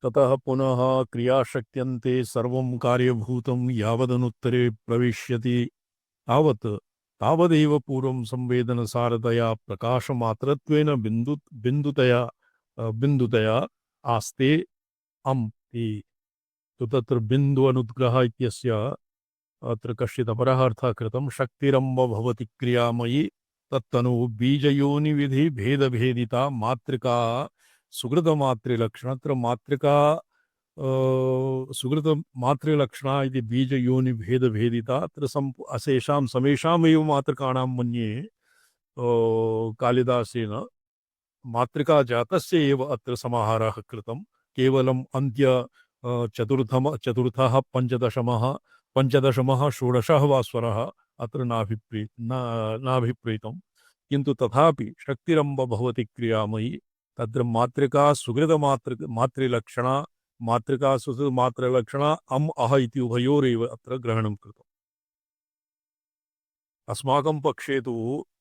ततः पुनः क्रियाशक्यन्ते सर्वं कार्यभूतं यावदनुत्तरे प्रविश्यति तावत् तावदेव पूर्वं संवेदनसारतया प्रकाशमात्रत्वेन बिन्दुतया आस्ते अम् इति। तो तत्र बिन्दु अनुद्ग्रह इत्यस्य अत्र कश्चित् अपरः अर्थः कृतं। शक्तिरम्ब भवति क्रियामयी तत्तनु बीजयोनिविधि भेदभेदिता मातृका सुकृतमातृलक्षण। अत्र मातृका सुकृतमातृलक्षणा इति बीजयोनिभेदभेदिता अत्र अशेषां समेषामेव मातृकाणां मन्ये कालिदासेन मातृका जातस्य एव अत्र समाहारः कृतं। केवलम् अन्त्य चतुर्थः पञ्चदशमः षोडशः वा स्वरः अत्र नाभिप्रेतम्। किन्तु तथापि शक्तिरम्ब भवति क्रियामयी तत्र मातृका मातृलक्षणा मातृका सुकृतमातृलक्षणा अम् अह इति उभयोरेव अत्र ग्रहणं कृतम्। अस्माकं पक्षे तु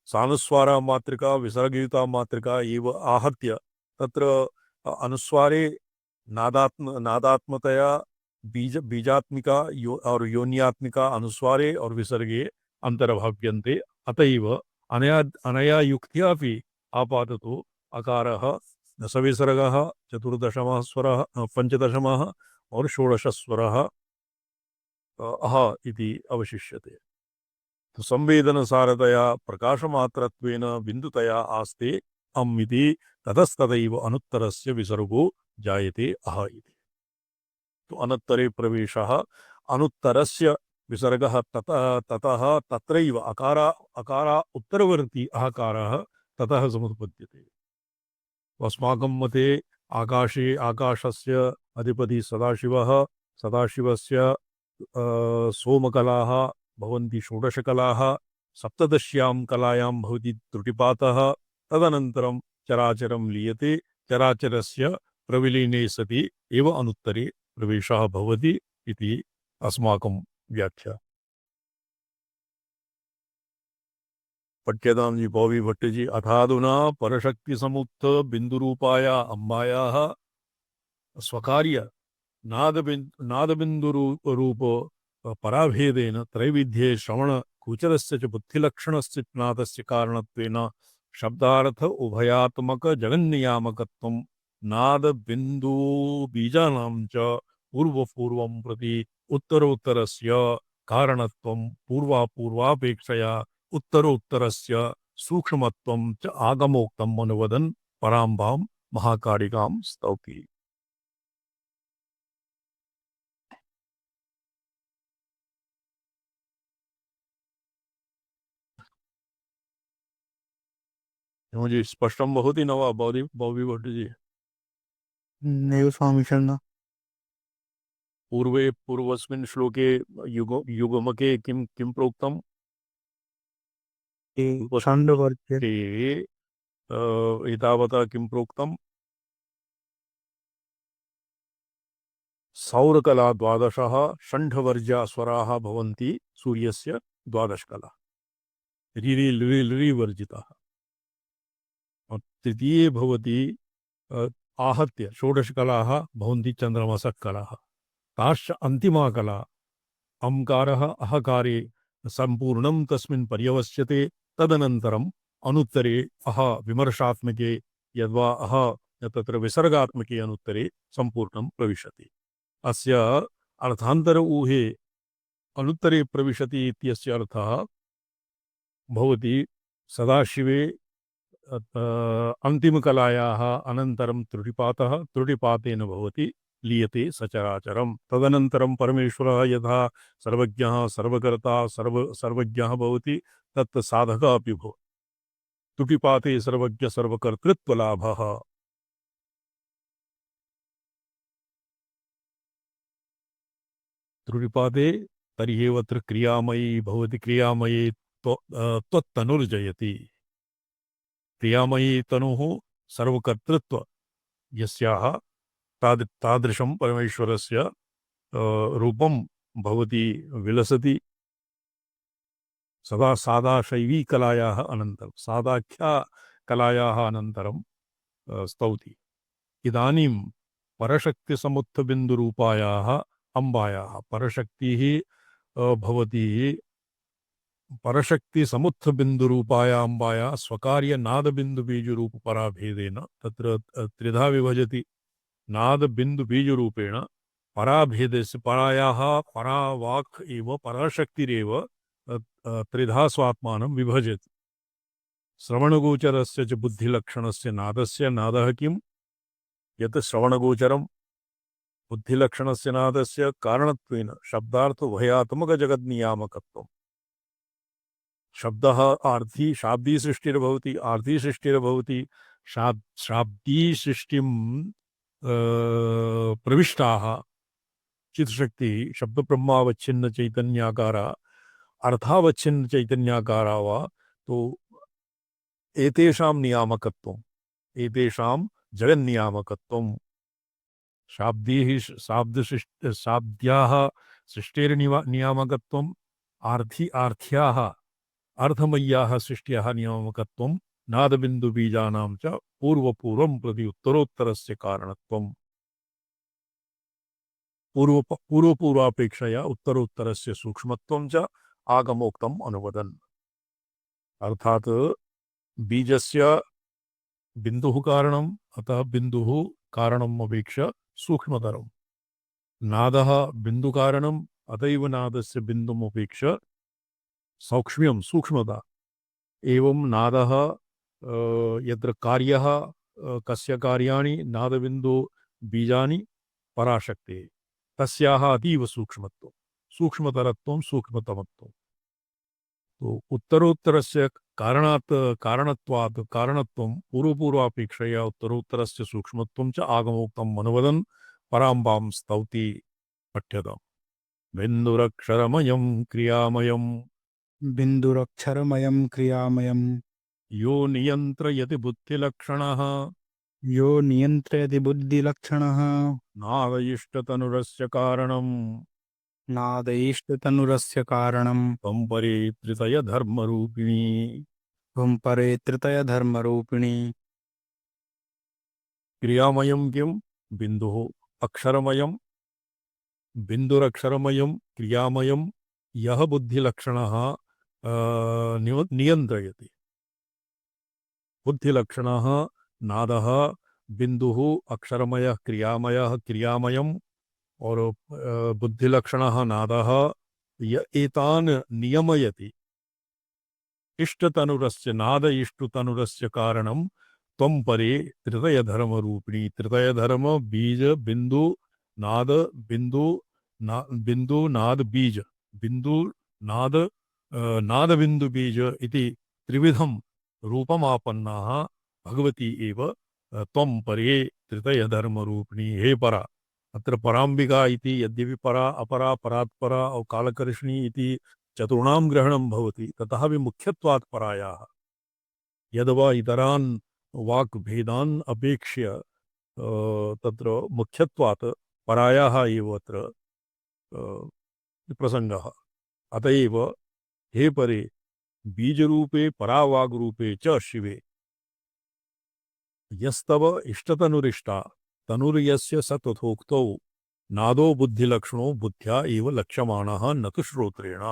सानुस्वारा मातृका विसर्गयुता मातृका एव आहत्य तत्र अनुस्वारे नादात्मतया बीजात्मिका और योन्यात्मिका अनुस्वारे और विसर्गे अंतर्भाव्यन्ते। अतएव अनया युक्त्या अपि आपाततो अकारः दशविसर्गः चतुर्दशमः स्वरः पञ्चदशमः और षोडशः स्वरः अह इति अवशिष्यते। संवेदनसारतया प्रकाशमात्रत्वेन बिन्दुतया आस्ते अम् इति ततस्तदैव अनुत्तरस्य विसर्गो जायते अह इति। तो अनुत्तरे प्रवेशः अनुत्तरस्य विसर्गः ततः तत्रैव अकारा उत्तरवर्ती अहकारः ततः समुत्पद्यते। अस्माकं मते आकाशे आकाशस्य अधिपति सदाशिवः सदाशिवस्य सोमकलाः भवन्ति षोडशकलाः सप्तदश्यां कलायां भवति त्रुटिपातः तदनन्तरं चराचरं लीयते चराचरस्य प्रविलीने सति एव अनुत्तरे प्रवेशः भवति इति अस्माकं व्याख्या। पठ्यतां जी पौवी भट्ट जी। अथाधुना परशक्ति समुत्थ बिन्दुरूपाया अम्बायाः स्वकार्य नादबिन्दुरूप पराभेदेन त्रैविध्ये श्रवण कुचरस्य च बुद्धिलक्षणस्य ज्ञातस्य कारणत्वेन शब्दार्थ उभयात्मक जगन्नियामकत्वं नाद बिंदु बीजानां च पूर्वपूर्वं प्रति उत्तरोत्तरस्य कारणत्वं पूर्वापेक्षया उत्तरोत्तरस्य सूक्ष्मत्वं च आगमोक्तम् अनुवदन् पराम्बां महाकारिकां स्तौति। मुझे स्पष्टं भवति न वा बौद्धि भट्ट जी? नैव स्वामी शरण पूर्वस्मिन् श्लोके युगमके किं किं प्रोक्तम्? छन्दवर्गे एतावता किं प्रोक्तम्? सौरकला 12 षण्ढवर्ज्या स्वराः भवन्ति सूर्यस्य 12 कला ऋरि वर्जिताः। तृतीये भवति आहत्य 16 कलाः भवन्ति चन्द्रमसः कलाः। ताश्च अन्तिमा कला अम्कारः अहकारे सम्पूर्णं तस्मिन् पर्यवस्यते। तदनन्तरम् अनुत्तरे अह विमर्शात्मके यद्वा अह तत्र विसर्गात्मके अनुत्तरे सम्पूर्णं प्रविशति। अस्य अर्थान्तर ऊहे अनुत्तरे प्रविशति इत्यस्य अर्थः भवति सदाशिवे अन्तिमकलायाः अनन्तरं त्रुटिपातेन भवति लीयते सचराचरं। तदनन्तरं परमेश्वरः यथा सर्वज्ञः सर्वकर्ता सर्वज्ञः भवति तत् साधकः अपि भवति। त्रुटिपाते सर्वज्ञ सर्वकर्तृत्वलाभः। त्रुटिपाते तर्हि अत्र क्रियामयी भवति। क्रियामयी त्वत्तनुर्जयति। क्रियामयी तनुः सर्वकर्तृत्व यस्याः तादृशं परमेश्वरस्य रूपं भवति विलसति। सदा सादा शैवी कलायाः अनन्तरं सादाख्या कलायाः अनन्तरं स्तौति। इदानीं परशक्तिसमुत्थबिन्दुरूपायाः अम्बायाः परशक्तिः भवति परशक्तिसमुत्थबिन्दुरूपाया अम्बाया स्वकार्यनादबिन्दुबीजरूपपराभेदेन तत्र त्रिधा विभजति नादबिन्दुबीजरूपेण पराभेदस्य परायाः परावाक् एव पराशक्तिरेव त्रिधा स्वात्मानं विभजति श्रवणगोचरस्य च बुद्धिलक्षणस्य नादस्य नादः किम् यत् श्रवणगोचरं बुद्धिलक्षणस्य नादस्य कारणत्वेन शब्दार्थोभयात्मकजगद्नियामकत्वम् शब्दः आर्थी शाब्दी सृष्टिर्भवति आर्थी सृष्टिर्भवति शाब्दी सृष्टिं प्रविष्टाः चित्शक्ति शब्दब्रह्मावच्छिन्न चैतन्याकारा अर्थावच्छिन्न चैतन्याकारा वा तो एतेषां नियामकत्वम् एतेषां जगन्नियामकत्वम् शाब्द्याः सृष्टेर्नियामकत्वम् आर्थ्याः अर्थमय्याः सृष्ट्याः नियामकत्वं नादबिन्दुबीजानां च पूर्वपूर्वं प्रति उत्तरोत्तरस्य कारणत्वम् पूर्वपूर्वापेक्षया उत्तरोत्तरस्य सूक्ष्मत्वं च आगमोक्तम् अनुवदन् अर्थात् बीजस्य बिन्दुः कारणम् अतः बिन्दुः कारणम् अपेक्ष्य सूक्ष्मतरम् नादः बिन्दुकारणम् अतैव नादस्य बिन्दुम् अपेक्ष्य सौक्ष्म्यं सूक्ष्मता एवं नादः यत्र कार्यः कस्य कार्याणि नादबिन्दु बीजानि पराशक्तेः तस्याः अतीव सूक्ष्मत्वं सूक्ष्मतरत्वं सूक्ष्मतमत्वं तो उत्तरोत्तरस्य कारणत्वात् कारणत्वं पूर्वपूर्वापेक्षया उत्तरोत्तरस्य सूक्ष्मत्वं च आगमोक्तम् अनुवदन् पराम्बां स्तौति पठ्यताम् बिन्दुरक्षरमयं क्रियामयम् बिन्दुरक्षरमयं क्रियामयं यो नियन्त्रयति बुद्धिलक्षणः यो नियन्त्रयति बुद्धिलक्षणः नादयिष्टतनुरस्य कारणम् नादैष्टतनुरस्य कारणं त्वं परित्रितयधर्मरूपिणी त्वं त्रितयधर्मरूपिणी क्रियामयं किं बिन्दुः अक्षरमयं बिन्दुरक्षरमयं क्रियामयं यः बुद्धिलक्षणः नियन्त्रयति बुद्धिलक्षणः नादः बिन्दुः अक्षरमयः क्रियामयं और बुद्धिलक्षणः नादः एतान् नियमयति इष्टतनुरस्य नाद इष्टतनुरस्य कारणं त्वं परे त्रितयधर्मरूपिणी त्रितयधर्म बीज बिन्दु नाद बिन्दु नाद बीज बिन्दु नाद नादबिन्दु बीज इति त्रिविधं रूपमापन्नाः भगवती एव त्वं परे त्रितयधर्मरूपिणी हे परा अत्र पराम्बिका इति यद्यपि परा अपरा परात्परा और कालकर्षिणी इति चतुर्णां ग्रहणं भवति तथापि मुख्यत्वात् परायाः यद्वा इतरान् वाक्भेदान् अपेक्ष्य तत्र मुख्यत्वात् परायाः एव अत्र प्रसङ्गः अतएव हे परे बीजरूपे परावाग्रूपे च शिवे यस्तव इष्टतनुरिष्टा तनुर्यस्य स तथोक्तौ नादो बुद्धिलक्षणो बुद्ध्या एव लक्ष्यमाणः न तु श्रोत्रेण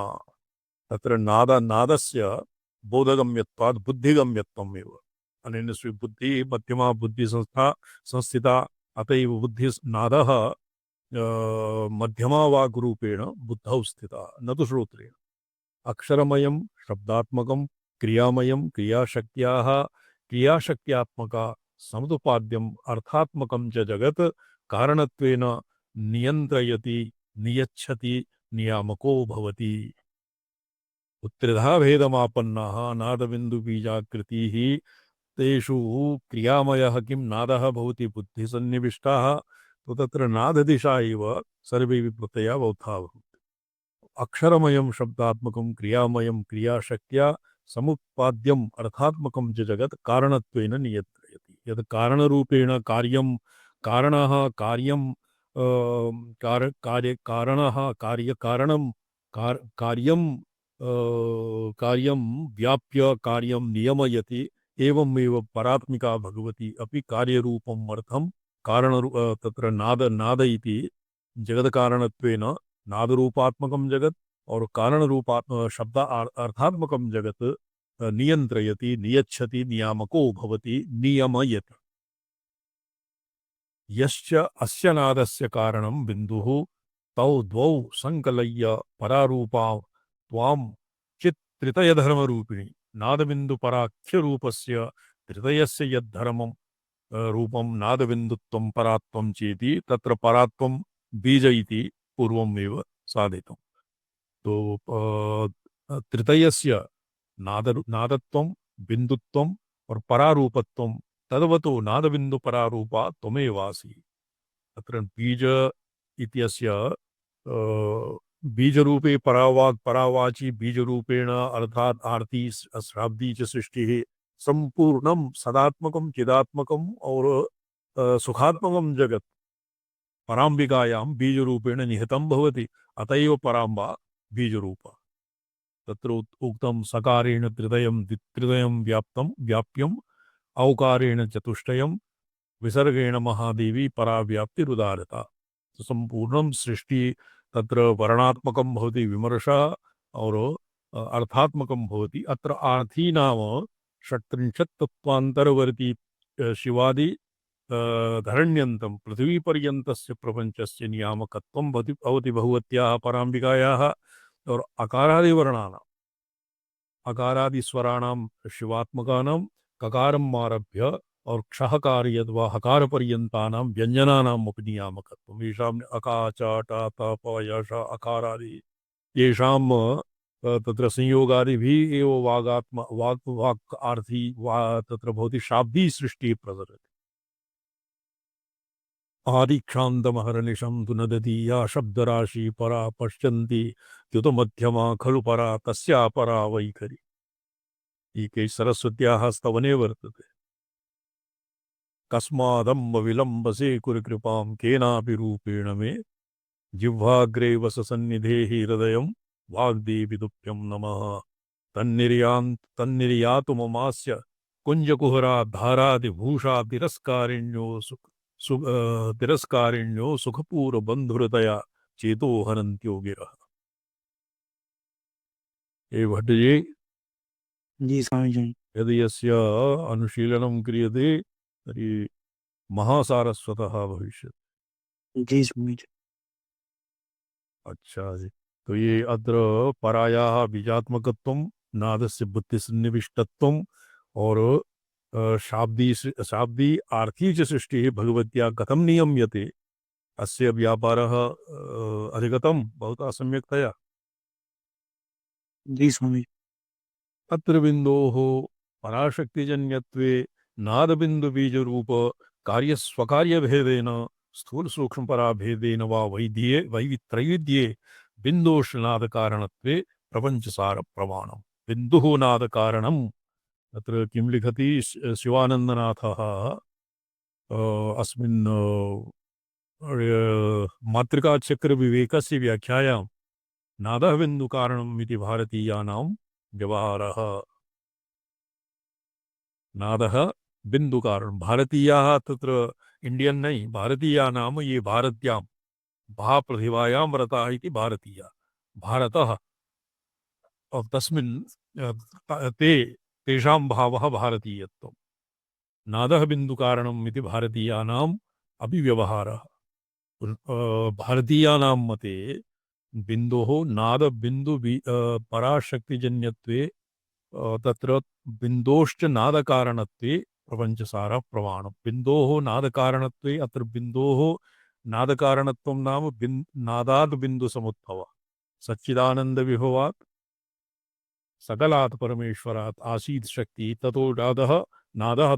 तत्र नादस्य बोधगम्यत्वात् बुद्धिगम्यत्वम् एव अनेन बुद्धिः मध्यमा संस्थिता अतएव नादः मध्यमा वाग्रूपेण बुद्धौ स्थितः न तु श्रोत्रेण अक्षरमयं शब्दात्मकं क्रियामयं क्रियाशक्त्यात्मका समुपाद्यम् अर्थात्मकं च जगत् कारणत्वेन नियन्त्रयति नियच्छति नियामको भवति उत्त्रिधा भेदमापन्नाः नादबिन्दुबीजाकृतिः तेषु क्रियामयः किं नादः भवति बुद्धिसन्निविष्टाः तो तत्र नाददिशा एव सर्वे प्रत्यया बौद्धा भवन्ति अक्षरमयं शब्दात्मकं क्रियामयं क्रियाशक्त्या समुत्पाद्यम् अर्थात्मकं च जगत् कारणत्वेन नियन्त्रयति यत् कारणरूपेण कार्यं कारणः कार्यं कारणः कार्यकारणं कार्यं कार्यं व्याप्य कार्यं नियमयति एवमेव परात्मिका भगवती अपि कार्यरूपम् अर्थं तत्र नाद इति जगत्कारणत्वेन नादरूपात्मकं जगत् और कारणरूपात्मक शब्द अर्थात्मकं जगत् नियन्त्रयति नियच्छति नियामको भवति नियमयति यश्च अस्य नादस्य कारणं बिन्दुः तौ द्वौ संकलय्य परारूपा त्वां चित् त्रितयधर्मरूपिणी नादबिन्दुपराख्यरूपस्य त्रितयस्य यद्धर्मं रूपं नादबिन्दुत्वं परात्वं चेति तत्र परात्वं बीज इति पूर्वमेव साधितम् तो त्रितयस्य नादत्वं बिन्दुत्वं और परारूपत्वं तद्वतो नादबिन्दु परारूपा त्वमेवासि तत्र बीज इत्यस्य बीजरूपे परावाची बीजरूपेण अर्थात् आर्ति श्राब्दी च सृष्टिः संपूर्णं सदात्मकं चिदात्मकं और सुखात्मकं जगत् पराम्बिकायां बीजरूपेण निहितं भवति अतएव पराम्बा बीजरूपा तत्र उक्तं सकारेण त्रिदयं व्याप्यम् औकारेण चतुष्टयं विसर्गेण महादेवी पराव्याप्तिरुदारता संपूर्णं सृष्टि तत्र वर्णात्मकं भवति विमर्शः और अर्थात्मकं भवति अत्र आर्थी नाम षट्त्रिंशत् तत्त्वान्तरवर्ती शिवादि धरण्यन्तं पृथ्वीपर्यन्तस्य प्रपञ्चस्य नियामकत्वं भवति भगवत्याः पराम्बिकायाः और अकारादिवर्णानाम् अकारादिस्वराणां शिवात्मकानां ककारम् आरभ्य और क्षहकार यद्वा हकार पर्यन्तानां व्यञ्जनानाम् अपि नियामकत्वम् येषाम् अका च ट त प य ष अकारादि येषां तत्र संयोगादिभिः एव वाक् आर्थी तत्र भवति शाब्दी सृष्टिः प्रसरति आदिक्षान्तमहर्निशं तु नदति या शब्दराशि परा पश्यन्ति द्युतमध्यमा खलु परा तस्या परा वैखरी ईके सरस्वत्याः स्तवने वर्तते कस्मादम्ब विलम्बसे कुरुकृपां केनापि रूपेण मे जिह्वाग्रे वससन्निधेः हृदयं वाग्देवि तुभ्यं नमः तन्निर्यातु ममास्य कुञ्जकुहरा धारादिभूषा तिरस्कारिण्यो सुखपूर्वबन्धुहृदया चेतो हनन्त्यो गिरः हे भट्ट जी जी स्वामी जी। यदि यस्य अनुशीलनं क्रियते तर्हि महासारस्वतः भविष्यति जी स्वामी जी। अच्छा जी तो ये अत्र परायाः बीजात्मकत्वं नादस्य बुद्धिसन्निविष्टत्वं और शाब्दी आर्थी च सृष्टिः भगवत्या कथं नियम्यते अस्य व्यापारः अधिगतं भवता सम्यक्तया जी स्वामी जी। अत्र बिन्दोः पराशक्तिजन्यत्वे नादबिन्दुबीजरूप कार्यस्वकार्यभेदेन स्थूलसूक्ष्मपराभेदेन वा त्रैविध्ये बिन्दोष्नादकारणत्वे प्रपञ्चसारप्रमाणम् बिन्दुः नादकारणम् अत्र किं लिखति शिवानन्दनाथः अस्मिन् मातृकाचक्रविवेकस्य व्याख्यायां नादः बिन्दुकारणम् इति भारतीयानां व्यवहारः नादः बिन्दुकारणं भारतीयाः तत्र इंडियन नहीं भारतीयानां ये भारत्यां प्रतिभायां रताः इति भारतीया भारतः और तस्मिन् तेषां भावः भारतीयत्वं नादः बिन्दुकारणम् इति भारतीयानाम् अपि व्यवहारः भारतीयानां मते बिन्दोः नाद बिन्दु पराशक्तिजन्यत्वे तत्र बिन्दोश्च नादकारणत्वे प्रपञ्चसारः प्रमाणं बिन्दोः नादकारणत्वे अत्र बिन्दोः नादकारणत्वं नाम नादात् बिन्दुसमुद्भवः सच्चिदानन्दविभवात् सकलात् परमेश्वरात् आसीत् शक्ति ततो नादः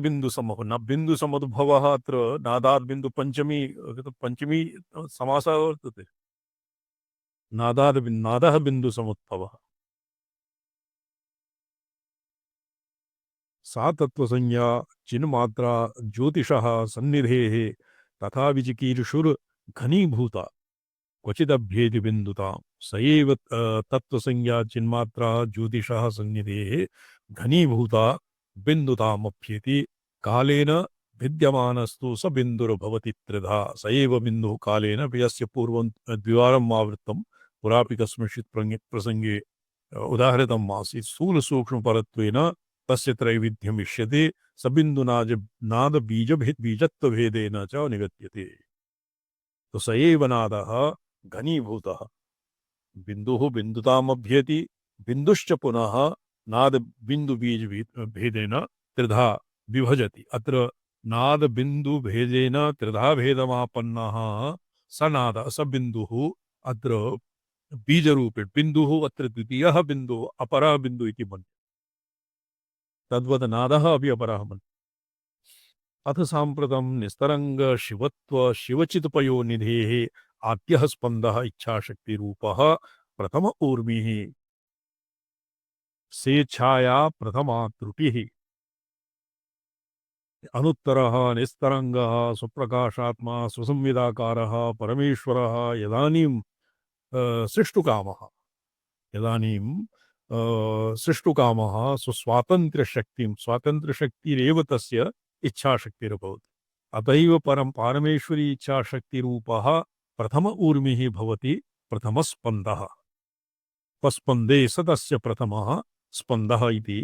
बिन्दुसमः न बिन्दुसमुद्भवः अत्र नादात् बिन्दु पंचमी समासः वर्तते नादः बिन्दुसमुद्भवः सा तत्त्वसंज्ञा चिन्मात्रा ज्योतिषः सन्निधेः तथा विचिकीर्षुर् घनीभूता क्वचिदभ्येति बिन्दुतां स एव तत्त्वसंज्ञा चिन्मात्रा ज्योतिषः सन्निधेः घनीभूता बिन्दुतामप्येति कालेन भिद्यमानस्तु स बिन्दुर्भवति त्रिधा स एव बिन्दुः कालेन यस्य पूर्वं द्विवारम् आवृत्तं पुरापि कस्मिंश्चित् प्रसङ्गे उदाहृतम् आसीत् स्थूलसूक्ष्मपरत्वेन तस्य त्रैविध्यम् इष्यते स बिन्दुनाद बीजत्वभेदेन च निगद्यते। तो स एव नादः घनीभूतः बिन्दुः बिन्दुतामभ्येति बिन्दुश्च पुनः नाद बिन्दु बीज भेदेन त्रिधा विभजति। अत्र नाद बिन्दु भेदेन त्रिधा भेदमापन्नः स नादः स बिन्दुः अत्र बीजरूपे बिन्दुः अत्र द्वितीयः बिन्दुः अपरः बिन्दुः इति मन्यते। तद्वत् नादः अपि अपरः मन्यते। अथ साम्प्रतं निस्तरङ्ग शिवत्व शिवचित्पयोनिधेः आद्यः स्पन्दः इच्छाशक्तिरूपः प्रथम ऊर्मिः स्वेच्छाया प्रथमा त्रुटिः अनुत्तरः निस्तरङ्गः सुप्रकाशात्मा सुसंविदाकारः परमेश्वरः यदानीं सृष्टुकामः सृष्टुकामः स्वस्वातन्त्र्यशक्तिं स्वातन्त्र्यशक्तिरेव तस्य इच्छाशक्तिर्भवति। अतएव परं पारमेश्वरी इच्छाशक्तिरूपः प्रथम ऊर्मिः भवति प्रथमस्पन्दः। स्पन्दे स तस्य प्रथमः स्पन्दः इति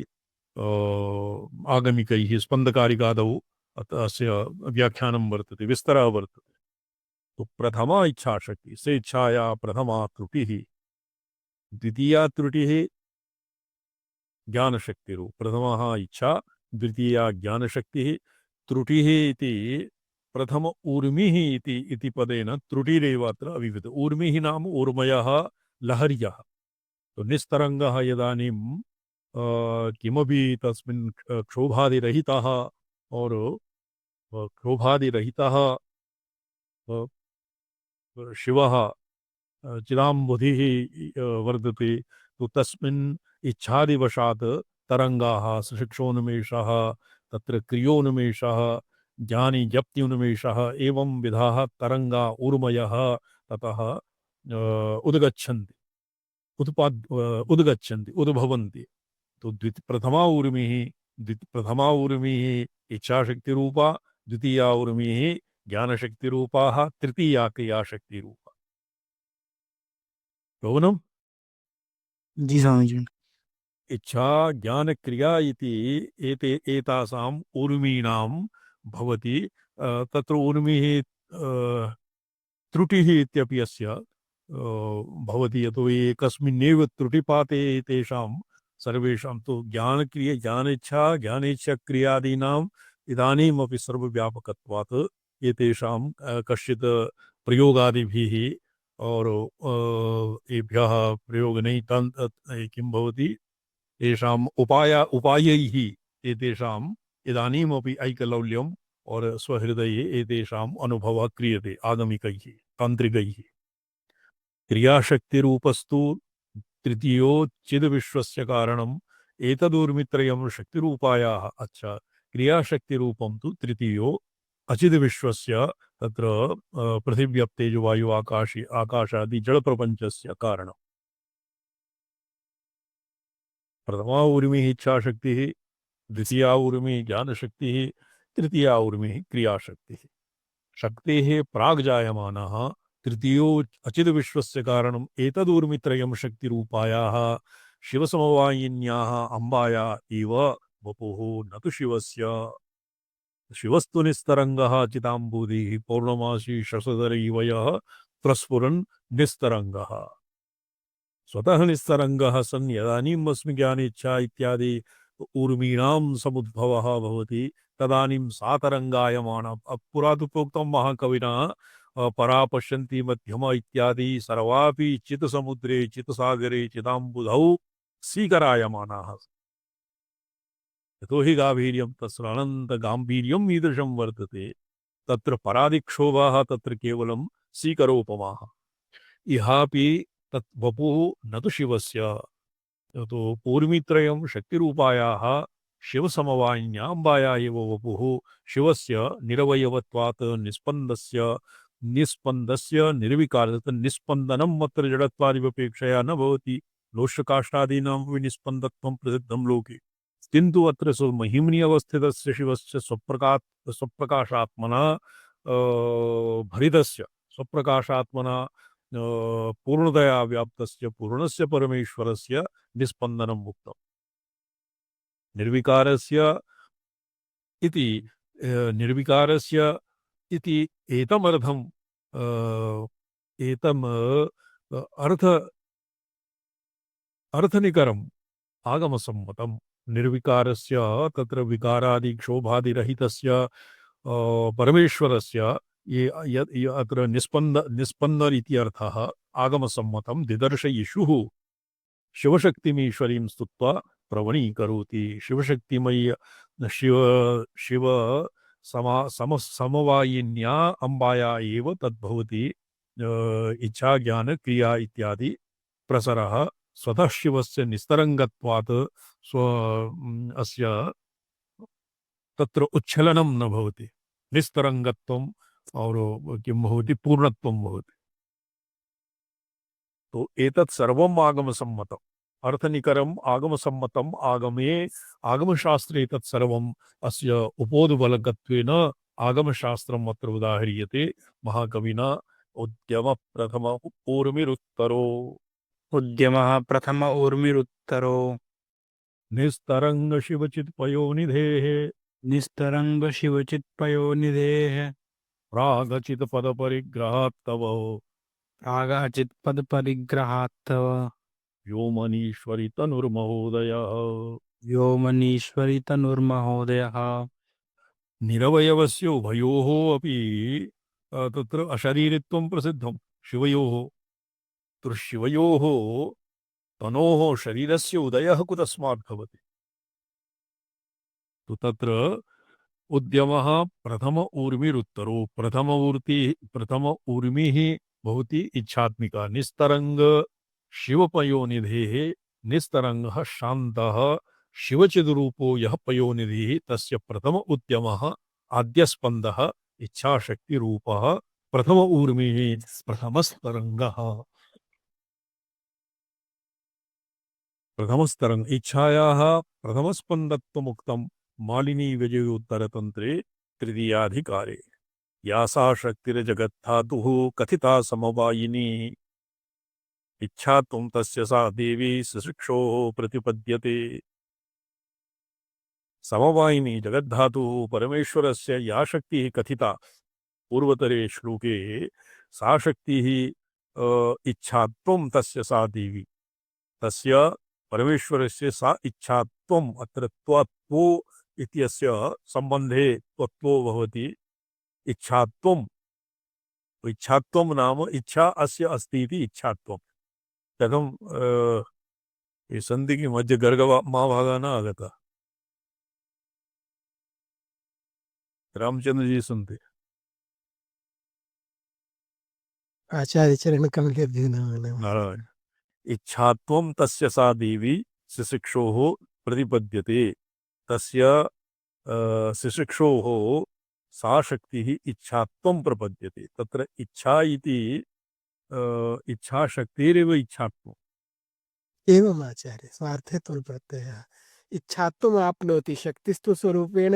आगमिकैः स्पन्दकारिकादौ अस्य व्याख्यानं वर्तते विस्तरः वर्तते। तो प्रथमा इच्छाशक्ति से इच्छाया प्रथमा त्रुटिः द्वितीया त्रुटिः ज्ञानशक्तिरु प्रथमः इच्छा द्वितीया ज्ञानशक्तिः त्रुटिः इति प्रथम ऊर्मिः इति पदेन त्रुटिरेव अत्र अविवद। ऊर्मिः नाम ऊर्मयः लहर्यः। तो निस्तरङ्गः यदानीं किमपि तस्मिन् क्षोभादिरहितः और क्षोभादिरहितः शिवः चिदाम्बुधिः वर्धते तो तस्मिन् इच्छादिवशात् तरङ्गाः शिक्षोन्मेषः तत्र क्रियोन्मेषः ज्ञानी जप्त्युन्मेषः एवं विधाः तरङ्गा ऊर्मयः ततः उद्गच्छन्ति उद्गच्छन्ति उद्भवन्ति। तो प्रथमा ऊर्मिः इच्छाशक्तिरूपा द्वितीया ऊर्मिः ज्ञानशक्तिरूपाः तृतीया क्रियाशक्तिरूपा। गौनम् जी स्वामी जी। इच्छा ज्ञान क्रिया इति एतासाम् ऊर्मीणां भवति। तत्र ऊर्मिः त्रुटिः इत्यपि अस्य भवति यतोहि एकस्मिन्नेव त्रुटिपाते तेषां सर्वेषां तो ज्ञानेच्छा क्रियादीनाम् इदानीमपि सर्वव्यापकत्वात् एतेषां कश्चित् प्रयोगादिभिः और एभ्यः प्रयोगनैः किं भवति तेषाम् उपायैः एतेषाम् इदानीमपि ऐकलौल्यम् और स्वहृदये एतेषाम् अनुभवः क्रियते आगमिकैः तान्त्रिकैः। क्रियाशक्तिरूपस्तु तृतीयो चिद्विश्वस्य कारणम् एतदूर्मित्रयं शक्तिरूपायाः। अच्छा क्रियाशक्तिरूपं तु तृतीयो अचिद्विश्वस्य तत्र पृथिव्यप्तेजो वायु आकाशादि जडप्रपञ्चस्य कारणम्। प्रथमा ऊर्मिः इच्छाशक्तिः द्वितीया ऊर्मिः ज्ञानशक्तिः तृतीया ऊर्मिः क्रियाशक्तिः। शक्तेः प्राग्जायमानः तृतीयो अचिद्विश्वस्य कारणम् एतदूर्मित्रयं शक्तिरूपायाः शिवसमवायिन्याः अम्बाया इव वपुः न तु शिवस्य। शिवस्तु निस्तरङ्गः चिदाम्बुधिः पौर्णमासी शशधरैवयः प्रस्फुरन् निस्तरङ्गः। स्वतः निस्तरङ्गः सन् यदानीम् अस्मि ज्ञानेच्छा इत्यादि ऊर्मीणां समुद्भवः भवति तदानीं सा तरङ्गायमाना। पुरा तु प्रोक्तं महाकविना परा पश्यन्ति मध्यम इत्यादि सर्वापि चित्समुद्रे चित्सागरे चिदाम्बुधौ सीकरायमानाः। यतोहि गांभीर्यं तस्य अनन्तगाम्भीर्यम् ईदृशं वर्तते तत्र परादिक्षोभाः तत्र केवलं सीकरोपमाः। इहापि तत् वपुः न तु शिवस्य। तो पूर्मित्रयं शक्तिरूपायाः शिवसमवायिन्याम्बाया एव वपुः शिवस्य निरवयवत्वात् निस्पन्दस्य निर्विकारः निस्पन्दनम् अत्र जडत्वादिवपेक्षया न भवति। लोष्यकाष्ठादीनां विनिस्पन्दत्वं प्रसिद्धं लोके किन्तु अत्र महिम्नि अवस्थितस्य शिवस्य स्वप्रकाशात्मना भरितस्य स्वप्रकाशात्मना पूर्णतया व्याप्तस्य पूर्णस्य परमेश्वरस्य निस्पन्दनम् उक्तम्। निर्विकारस्य इति निर्विकारस्य इति एतमर्थम् एतम् अर्थनिकरम् आगमसम्मतम्। निर्विकारस्य तत्र विकारादिक्षोभादिरहितस्य परमेश्वरस्य अत्र निस्पन्द इति अर्थः आगमसम्मतं दिदर्शयिषुः शिवशक्तिमीश्वरीं स्तुत्वा प्रवणीकरोति। शिवशक्तिमयी शिव शिव समवायिन्या अम्बाया एव तद्भवति इच्छा ज्ञान क्रिया इत्यादि प्रसरः स्वतः शिवस्य निस्तरङ्गत्वात् अस्य तत्र उच्छलनं न भवति। निस्तरङ्गत्वम् और किं भवति पूर्णत्वं भवति। तो एतत् सर्वम् आगमसम्मतम् अर्थनिकरम् आगमसम्मतम् आगमे आगमशास्त्रे तत् सर्वम् अस्य उपोद्बलकत्वेन आगमशास्त्रम् अत्र उदाह्रियते महाकविना। उद्यम प्रथम ऊर्मिरुत्तरो उद्यमः प्रथम ऊर्मिरुत्तरो निस्तरंग शिवचित् पयोनिधेः निस्तरंग शिवचित्पयोनिधेः प्रागचित पद परिग्रहात् तव प्रागाचित्पद परिग्रहात्तव व्योमनीश्वरि तनुर्महोदय। व्योमनीश्वरि तनुर्महोदयः। निरवयवस्य उभयोः अपि तत्र अशरीरित्वं प्रसिद्धं शिवयोः। तत्र शिवयोः तनोः शरीरस्य उदयः कुतस्मात् भवति? तो तत्र उद्यमः प्रथम ऊर्मिरुत्तरो प्रथम ऊर्मिः भवति इच्छात्मिका। निस्तरंग शिवपयोनिधेः निस्तरंगः शान्तः शिवचिद्रूपो यः पयोनिधिः तस्य प्रथम उद्यमः आद्यस्पन्दः इच्छाशक्तिरूपः प्रथम ऊर्मिः प्रथमस्तरङ्गः। प्रथमस्तरङ्ग इच्छायाः प्रथमस्पन्दत्वमुक्तं मालिनी विजयोत्तरतन्त्रे तृतीयाधिकारे। या सा शक्तिर्जगद्धातुः कथिता समवायिनी इच्छा त्वं तस्य सा देवी सशिक्षोः प्रतिपद्यते। समवायिनी जगद्धातुः परमेश्वरस्य या शक्तिः कथिता पूर्वतरे श्लोके सा शक्तिः इच्छात्वं तस्य सा देवी तस्य परमेश्वरस्य सा इच्छात्वम् अत्र त्वत्वो इत्यस्य सम्बन्धे त्वत्वो भवति। इच्छात्वम् इच्छात्वं नाम इच्छा अस्य अस्ति इति इच्छात्वं कथं ये सन्धि की मध्य गर्ग महाभागा न आगता। रामचंद्र जी सुनते आचार्य चरण कमल नारायण। इच्छात्वं तस्य सा देवी शिशिक्षोः प्रतिपद्यते। तस्य शिशिक्षोः सा शक्तिः इच्छात्वं प्रपद्यते। तत्र इच्छा इति इच्छाशक्तिरेव इच्छात्वम्। एवम् आचार्य स्वार्थे तुल प्रत्ययः इच्छात्वम् आप्नोति शक्तिस्तु स्वरूपेण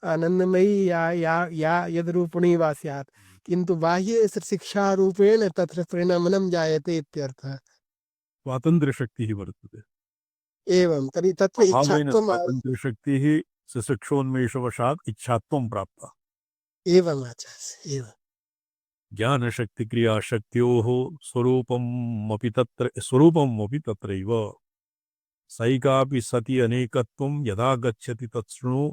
आनंदमयी या यद रूपिणी वा स्यात् किन्तु बाह्ये शिक्षा रूपेण तत्र परिणमनं जायते इत्यर्थः। स्वातंत्र्य शक्तिः वर्तते। एवं तर्हि तत्र इच्छात्वम् स्वातंत्र्य शक्तिः शिशिक्षोन्मेषवशात् इच्छात्वं प्राप्ता। एवम् आचार्य एवं ज्ञान शक्ति क्रिया शक्त्योः स्वरूपमपि तत्रैव। सैकापि सति अनेकत्वं यदा गच्छति तत्शृणु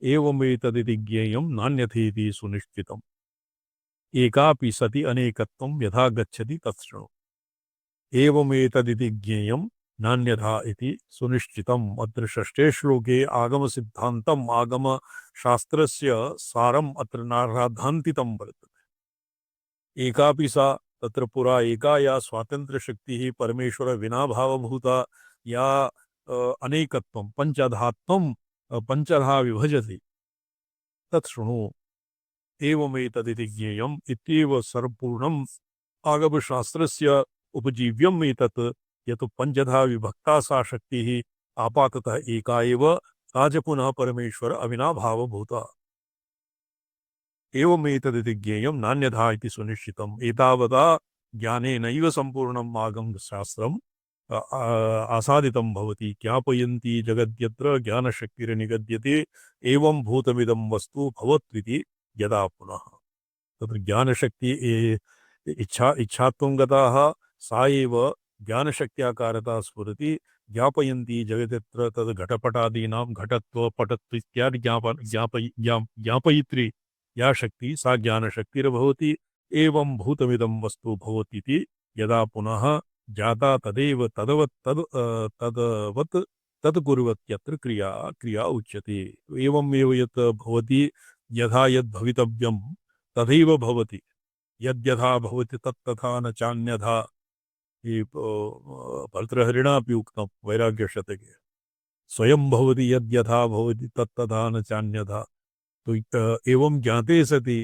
एवमेतदिति ज्ञेयं नान्यथेति सुनिश्चितम्। एकापि सति अनेकत्वं यथा गच्छति तत्शृणु एवमेतदिति ज्ञेयं नान्यथा इति सुनिश्चितम्। अत्र षष्ठे श्लोके आगम सिद्धान्तम् आगम शास्त्रस्य सारम् अत्र नाराधान्तितं वर्तते। एकापि सा तत्र पुरा एका या स्वातंत्र्य शक्तिः परमेश्वर विना भावभूता या अनेकत्वं पंचधात्वं पंचधा विभजति तत्शृणु एवमेतदिति ज्ञेयम् इत्येव सर्वपूर्णम् आगमशास्त्रस्य उपजीव्यम् एतत् यत् पंचधा विभक्ता सा शक्तिः आपाततः एका एव सा च पुनः परमेश्वर अविनाभावभूता एवमेतदिति ज्ञेयं नान्यथा इति सुनिश्चितम् एतावता ज्ञानेनैव सम्पूर्णं मार्गं शास्त्रम् आसादितं भवति ज्ञापयन्ति जगद्यत्र ज्ञानशक्तिर्निगद्यते एवं भूतमिदं वस्तु भवत्विति यदा पुनः तत्र ज्ञानशक्ति इच्छात्वं गताः सा एव ज्ञानशक्त्याकारता स्फुरति ज्ञापयन्ति जगदत्र तद् घटपटादीनां घटत्व पटत्व इत्यादि ज्ञापयित्री या शक्ति सा ज्ञानशक्तिर्भवति एवं भूतमिदं वस्तु भवतीति यदा पुनः जाता तदेव तदवत् तत् कुर्वत्यत्र क्रिया उच्यते एवमेव यत् भवति यथा यद् भवितव्यं तथैव भवति यद्यथा भवति तत्तथा न चान्यथा ये भर्तृहरिणापि उक्तं वैराग्यशतके स्वयं भवति यद्यथा भवति तत्तथा न चान्यथा तो एवं ज्ञाते सति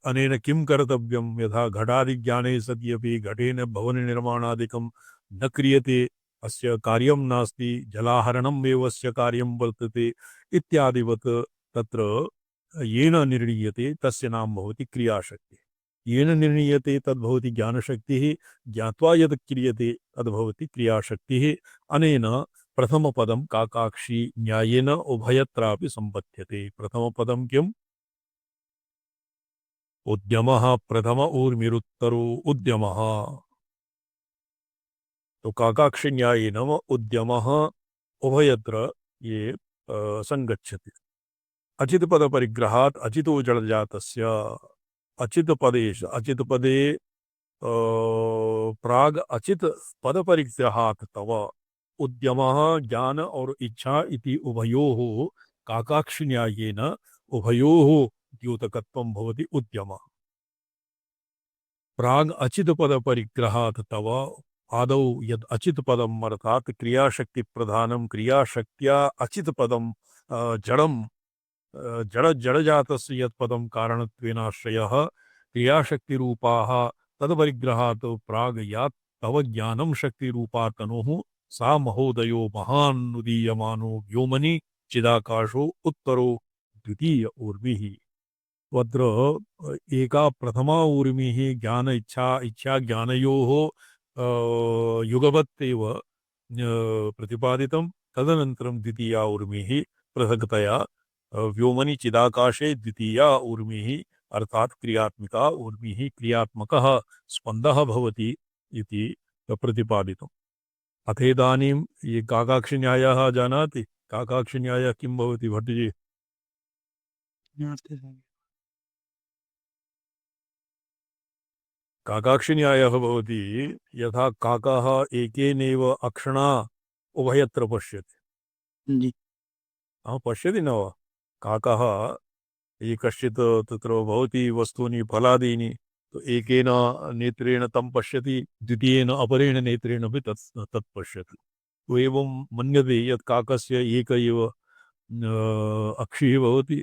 अनेन किं कर्तव्यं यथा घटादिज्ञाने सति अपि घटेन भवननिर्माणादिकं न क्रियते अस्य कार्यं नास्ति जलाहरणम् एव अस्य कार्यं वर्तते इत्यादिवत् तत्र येन निर्णीयते तस्य नाम भवति क्रियाशक्तिः येन निर्णीयते तद्भवति ज्ञानशक्तिः ज्ञात्वा यद् क्रियते तद्भवति क्रियाशक्तिः अनेन प्रथमपदं काकाक्षी न्यायेन उभयत्रापि सम्पद्यते प्रथमपदं किम् उद्यमः प्रथम ऊर्मिरुत्तरो उद्यमः तो काकाक्षी न्यायेन उद्यमः उभयत्र ये संगच्छति अचित पद परिग्रहात् अचितो जड़जातस्य अचित पदेश अचित पदे प्राग अचित पद परिग्रहात् तव उद्यमः ज्ञान और इच्छा इति उभयोः काकाक्षी न्यायेन उभयोः द्योतकत्वं भवति उद्यमः प्राग अचित पद परिग्रहात् तव आदौ यद् अचित पदम् अर्थात् क्रियाशक्ति प्रधानं क्रियाशक्त्या अचित पदं जडं जड़जातस्य यत्पदं कारणत्वेनाश्रयः क्रियाशक्तिरूपाः तद्परिग्रहात् प्राग् यात् तव ज्ञानं शक्तिरूपा तनुः सा महोदयो महान्नुदीयमानो व्योमनि चिदाकाशो उत्तरो द्वितीय ऊर्मिः तत्र एका प्रथमा ऊर्मिः ज्ञान इच्छा ज्ञानयोः युगवत्तेव प्रतिपादितं तदनन्तरं द्वितीया ऊर्मिः पृथक्तया व्योमनि चिदाकाशे द्वितीया ऊर्मिः अर्थात क्रियात्मिका ऊर्मिः क्रियात्मकः स्पन्दः भवति इति प्रतिपादितम् अथेदानीं ये काकाक्षिन्यायः जानाति काकाक्षिन्यायः किं भवति भट्टजी काकाक्षिन्यायः भवति यथा काकः एकेनैव अक्षणा उभयत्र पश्यति पश्यति न वा काकः ये कश्चित् तत्र भवति वस्तूनि फलादीनि तो एकेन नेत्रेण तं पश्यति द्वितीयेन अपरेण नेत्रेण अपि तत् पश्यति तो एवं मन्यते यत् काकस्य एक एव अक्षिः भवति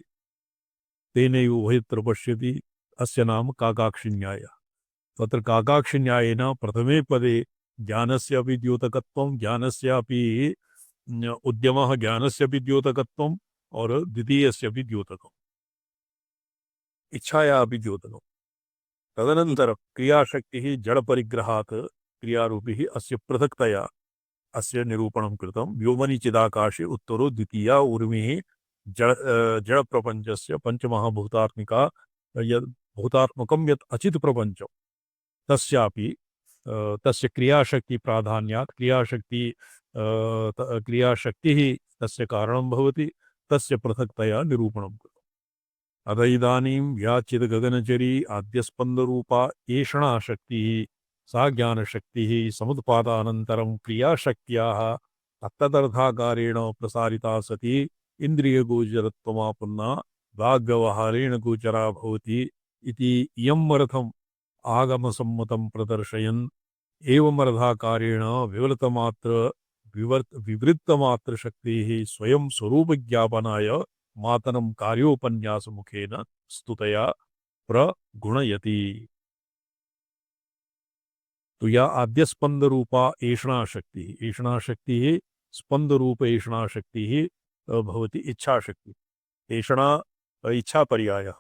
तेनैव उभयत्र पश्यति अस्य नाम काकाक्षिन्यायः तत्र काकाक्षिन्यायेन प्रथमे पदे ज्ञानस्यापि द्योतकत्वं ज्ञानस्यापि उद्यमः ज्ञानस्यापि द्योतकत्वं और द्वितीयस्यापि द्योतकम् इच्छायापि द्योतकम् तदनन्तरं क्रियाशक्तिः जडपरिग्रहात् क्रियारूपिः अस्य पृथक्तया अस्य निरूपणं कृतं व्योमनि चिदाकाशे उत्तरो द्वितीया ऊर्मिः जडप्रपञ्चस्य पञ्चमहाभूतात्मिका यद् भूतात्मकं यत् अचित् प्रपञ्चं तस्यापि तस्य क्रियाशक्ति प्राधान्यात् क्रियाशक्तिः तस्य कारणं भवति तस्य पृथक्तया निरूपणं कृतम् अत इदानीं व्याचित् गगनचरी आद्यस्पन्दरूपा एषणा शक्तिः सा ज्ञानशक्तिः समुत्पादानन्तरं क्रियाशक्त्याः तत्तदर्थाकारेण प्रसारिता सती इन्द्रियगोचरत्वमापन्ना वाग्व्यवहारेण गोचरा भवति इति इयमर्थम् आगमसम्मतं प्रदर्शयन् एवमर्थाकारेण विवृत्तमात्र शक्तिः स्वयं स्वरूपज्ञापनाय मातनं कार्योपन्यासमुखेन स्तुतया प्रगुणयति तो या आद्यस्पंद रूपा ऐषणा शक्ति स्पंदरूप ऐषणा शक्तिः भवति इच्छाशक्ति। ऐषणा इच्छापर्यायः।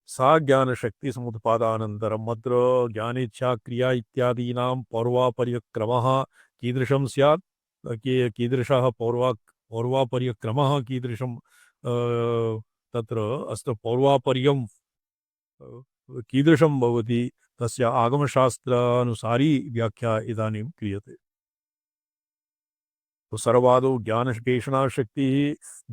सा ज्ञानशक्ति समुत्पादानन्तरम् अत्र ज्ञानेच्छा क्रिया इत्यादीनां पौर्वापर्यक्रमः कीदृशं स्यात्? कीदृशः पौर्वापर्यक्रमः कीदृशं तत्र अस्तु पौर्वापर्यं कीदृशं भवति तस्य आगमशास्त्रानुसारी व्याख्या इदानीं क्रियते। तो सर्वादौ ज्ञानशक्तिः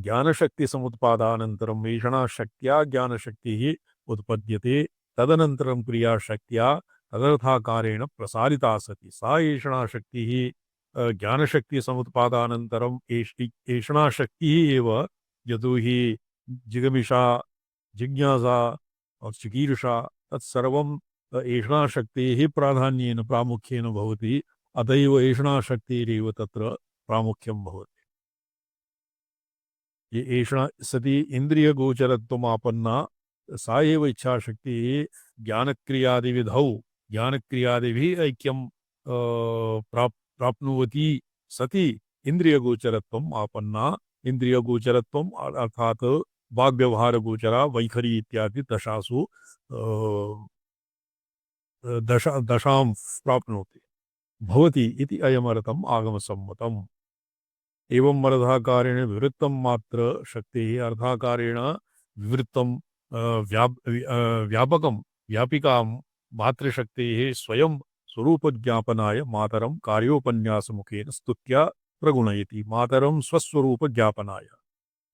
ज्ञानशक्तिसमुत्पादानन्तरम् ऐषणाशक्त्या ज्ञानशक्तिः उत्पद्यते। तदनन्तरं क्रियाशक्त्या तदर्थाकारेण प्रसारिता सति। सा ऐषणाशक्तिः ज्ञानशक्तिसमुत्पादानन्तरम् ऐषणाशक्तिः एव, यतोहि जिगमिषा जिज्ञासा और चिकीर्षा तत्सर्वं ऐषणाशक्तेः प्राधान्येन प्रामुख्येन भवति। अत एव ऐषणाशक्तिरेव तत्र प्रामुख्यं भवति। ये ऐषणा सति इन्द्रियगोचरत्वमापन्ना सा एव इच्छाशक्तिः ज्ञानक्रियादिविधौ ज्ञानक्रियादिभिः ऐक्यं प्राप्नुवती सति इन्द्रियगोचरत्वम् आपन्ना। इन्द्रियगोचरत्वम् अर्थात् वाग्व्यवहारगोचरा वैखरी इत्यादि दशासु दशां प्राप्नोति भवति इति अयमर्थम् आगमसम्मतम्। एवं अर्थाकारेण विवृत्तं मात्र शक्तिः अर्थाकारेण विवृत्तं व्यापकं व्यापिकां मातृशक्तेः स्वयं स्वरूपज्ञापनाय मातरं कार्योपन्यासमुखेन स्तुत्या प्रगुणयति। मातरं स्वस्वरूपज्ञापनाय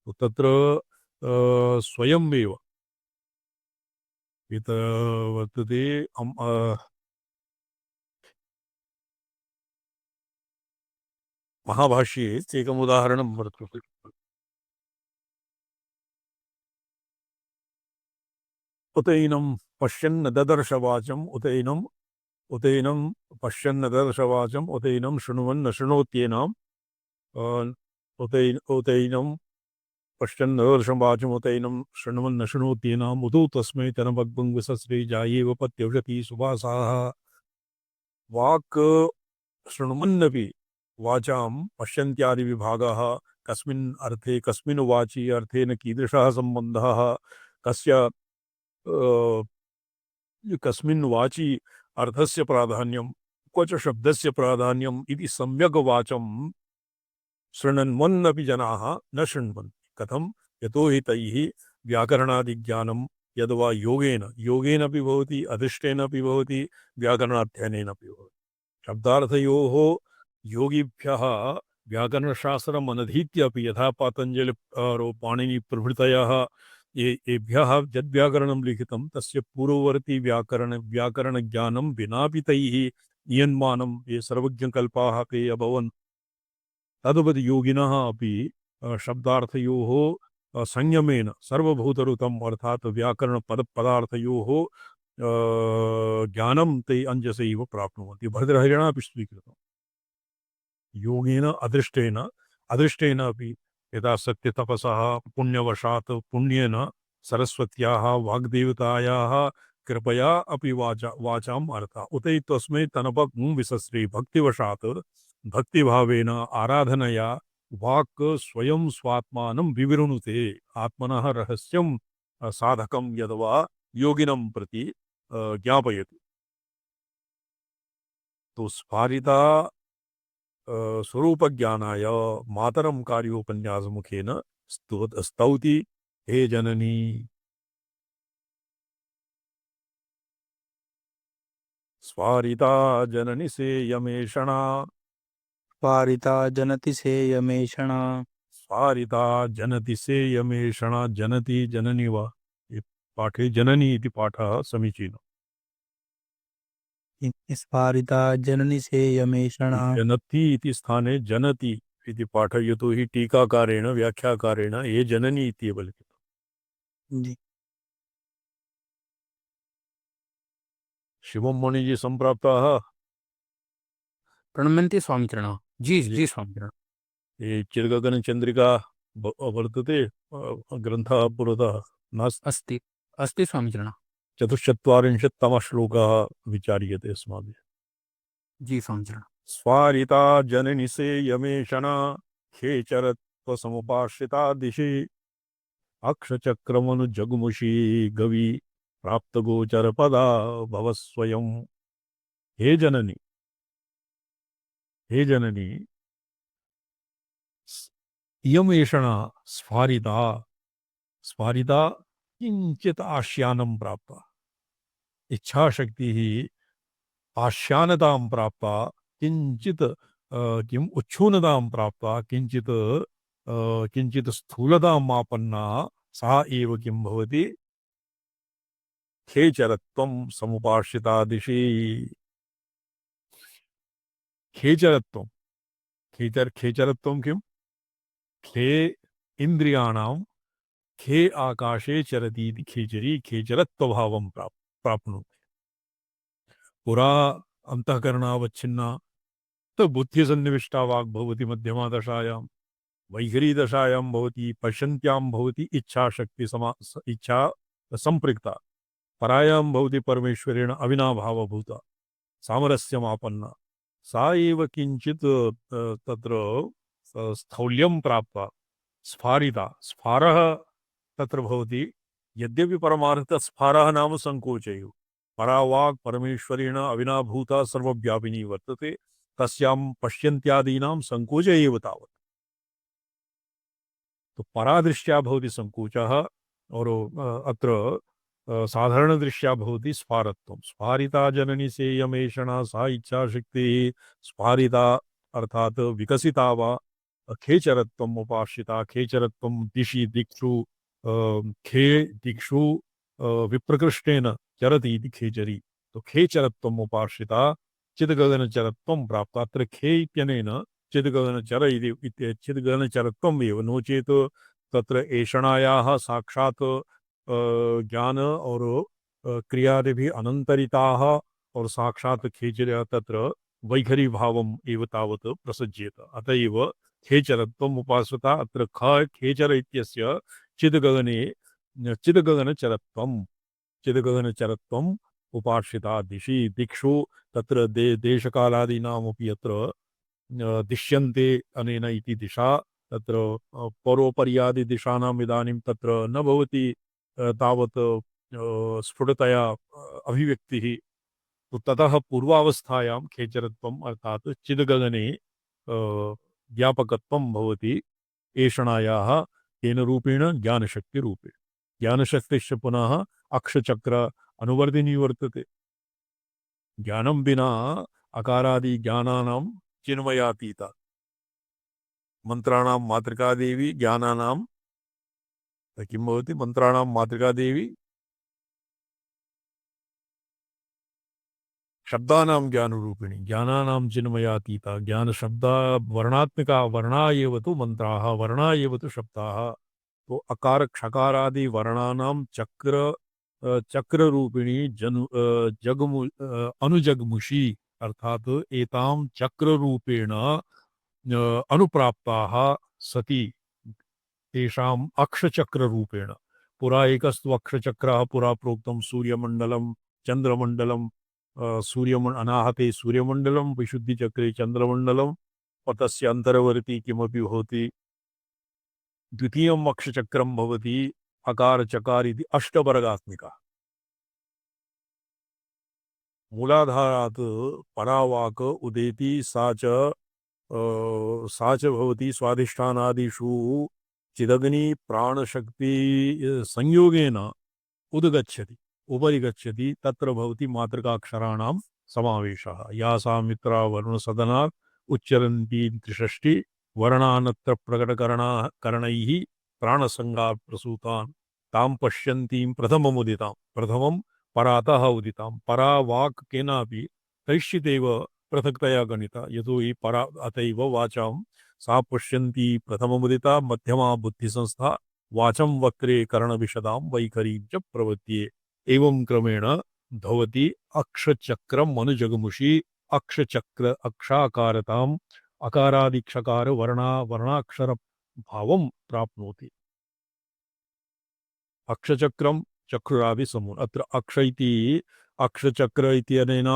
तो तत्र स्वयमेव वर्तते। महाभाष्ये एकम् उदाहरणं वर्तते। उतैनं पश्यन् ददर्शवाचम् उतैनं पश्यन् ददर्शवाचम् उतैनं शृण्वन् न शृणोत्येनाम् उतैनं पश्यन् ददर्शवाचम् उतैनं शृण्वन् न शृणोत्येनाम् उतो तस्मै तनभग्भं विसस्रे जायेव पत्यौषधी सुवासाः। वाक् शृण्वन्नपि वाचां पश्यन्त्यादि विभागाः कस्मिन् अर्थे कस्मिन् वाची अर्थेन कीदृशः सम्बन्धः कस्य कस्मिन् वाची अर्थस्य प्राधान्यं क्वच शब्दस्य प्राधान्यम् इति सम्यक् वाचं शृण्वन्नपि जनाः न शृण्वन्ति। कथं? यतो हि तैः व्याकरणादिज्ञानं यद्वा योगेनापि भवति अधिष्ठेनापि भवति व्याकरणाध्ययनेनापि भवति। शब्दार्थयोः योगिभ्यः व्याकरणशास्त्रम् अनधीत्यपि यथा पतञ्जलि पाणिनि प्रभृतयः येभ्यः यद्व्याकरणं लिखितं तस्य पूर्ववर्ती व्याकरणज्ञानं विनापि तैः नियन्मानं ये सर्वज्ञकल्पाः ते अभवन् तद्वद् योगिनः अपि शब्दार्थयोः संयमेन सर्वभूतऋतम् अर्थात् व्याकरणपदार्थयोः ज्ञानं ते अंजसैव प्राप्नुवन्ति। भद्रहरिणापि स्वीकृतम्। योगेन अदृष्टेन अपि यदा सत्यतपसः पुण्यवशात् पुण्येन सरस्वत्याः वाग्देवतायाः कृपया अपि वाचाम् अर्था उतै तस्मै तनभग्ं विसस्रे भक्तिवशात् भक्तिभावेन आराधनया वाक् स्वयं स्वात्मानं विवृणुते। आत्मनः रहस्यं साधकं यद्वा योगिनं प्रति ज्ञापयति। तो स्फारिता स्वरूपज्ञानाय मातरं कार्योपन्यासमुखेन स्तौति। हे जननी स्फारिता जननि सेयमेषणा पारिता जनति सेयमेषणा स्फारिता जनति सेयमेषणा। जनति जननी वा पाठे जननी इति पाठः समीचीनः। स्फारिता जननि सेयमेषणा जनति इति स्थाने जनति इति पाठ यतो हि टीकाकारेण व्याख्याकारेण ये जननी इत्येव लिखितम्। जी शिवम मणि जी संप्राप्ताः प्रणमन्ति स्वामिचरणः। जी स्वामिचरणः। ये चिरगगन चंद्रिका वर्तते ग्रन्थः पुरतः नास्ति। अस्ति स्वामिचरणः। 44तमः श्लोकः विचार्यते अस्माभिः। जी स्वामिचरणः। स्फारिता जननि सेयमेषणा खेचरत्वसमुपाश्रिता दिशि अक्षचक्रमनुजगमुषी गवी प्राप्तगोचरपदा भव स्वयं। हे जननी, हे जननी, इयमेषणा स्फारिता, स्फारिता किंचित आश्यानं प्राप्ता। इच्छाशक्ति ही आश्यानतां प्राप्ता, किंचित किम उच्छूनतां प्राप्ता, किंचित किंचित स्थूलताम् आपन्ना, सा एव किं भवति, खेचरत्वं समुपाश्रिता दिशि। खेचरत्वं, खेचरत्वं किम, खे इंद्रियाणां खे आकाशे चरती इति खेचरी खेचरत्वभावं प्राप्नोति। पुरा अंतःकरणावच्छिन्ना तो बुद्धिसन्निविष्टा वाक् भवति मध्यमा दशायां, वैखरी दशायां भवति, पश्यन्त्यां भवति इच्छाशक्ति इच्छा संपृक्ता, परायां भवति परमेश्वरेण अविनाभावभूता सामरस्यमापन्ना, सा एव किंचित तत्र स्थौल्यं प्राप्ता, स्फारिता, स्फारः तत्र भवति। यद्यपि परमार्थतः स्फारः नाम संकोचैव, परावाक् परमेश्वरेण अविनाभूता सर्वव्यापिनी वर्तते, तस्यां पश्यन्त्यादीनां संकोच एव तावत्। तो परादृष्ट्या भवति संकोचः, और अत्र साधारणदृष्ट्या भवति स्फारत्वं। स्फारिता जननी सेयमेषणा सा इच्छाशक्तिः स्फारिता अर्थात विकसिता वा खेचरत्वम् उपाश्रिता। खेचरत्वं दिशि दिक्षु खे दिक्षु विप्रकृष्टेन चरति इति खेचरी। तो खेचरत्वम् उपाश्रिता चिद्गगनचरत्वं प्राप्ता। अत्र खे इत्यनेन चिद्गगनचर इति चिद्गगनचरत्वम् एव, नो चेत् तत्र एषणायाः साक्षात् ज्ञान और क्रियादिभिः अनन्तरिताः और साक्षात् खेचर्या तत्र वैखरी भावम् एव तावत् प्रसज्येत। अतएव खेचरत्वम् उपाश्रिता। अत्र ख खेचर इत्यस्य चिद्गगने चिद्गगनचरत्वम्, चिद्गगनचरत्वम् उपाश्रिता दिशि दिक्षु तत्र देशकालादीनामपि अत्र दिश्यन्ते अनेन इति दिशा। तत्र परोपर्यादि दिशानाम् इदानीं तत्र न भवति तावत् स्फुटतया अभिव्यक्तिः। तो ततः पूर्वावस्थायां खेचरत्वम् अर्थात् चिद्गगने व्यापकत्वं भवति एषणायाः, तेन रूपेण ज्ञानशक्तिरूपे। ज्ञानशक्तिश्च पुनः अक्षचक्र अनुवर्तिनी वर्तते। ज्ञानं विना अकारादि ज्ञानानां चिन्मयातीता। मंत्राणां मातृका देवी ज्ञानानां किं भवति, मंत्राणां मातृका देवी शब्दानां ज्ञानरूपिणी, ज्ञानानां चिन्मयातीता। ज्ञानशब्दा वर्णात्मिका, वर्णा एव तु मंत्राः, वर्णा एव तु शब्दाः। तो अकार क्षकारादि वर्णानां चक्र रूपिणी जगमु अनुजगमुषी अर्थात एतां चक्र रूपेण अनुप्राप्ताः सति तेषाम् अक्षचक्र रूपेण। पुरा एकस्तु अक्षचक्रः पुरा प्रोक्तं सूर्यमण्डलं चन्द्रमण्डलं, अनाहते सूर्यमण्डलं विशुद्धिचक्रे चन्द्रमण्डलं, तस्य अन्तर्वर्ती किमपि भवति। द्वितीयम् अक्षचक्रं भवति अकार चकार इति अष्टवर्गात्मिका। मूलाधारात् परावाक् उदेति सा च भवति स्वाधिष्ठानादिषु चिदग्नि प्राणशक्ति संयोगेन उद्गच्छति, उपरि गच्छति। तत्र भवति मातृकाक्षराणां समावेशः। यासां मित्रा वरुणसदनात् उच्चरन्ती त्रिषष्टि वर्णानत्र प्रकटकरणैः प्राणसंगात् प्रसूतान् तां पश्यन्तीं प्रथममुदितां। प्रथमं परातः उदितां। परा वाक् केनापि कैश्चिदेव पृथक्तया गणिता, यतो हि परा अतैव वाचां सा पश्यन्ती प्रथममुदिता। मध्यमा बुद्धिसंस्था वाचं वक्रे करणविशदां वैखरीं च प्रवद्ये। एवं क्रमेण भवति अक्षचक्रम् अनुजगमुषी। अक्षचक्र अक्षाकारताम् अकारादिक्षकार वर्णाक्षर भावं प्राप्नोति। अक्षचक्रं चक्रादि समूह। अत्र अक्ष इति अक्षचक्र इत्यनेन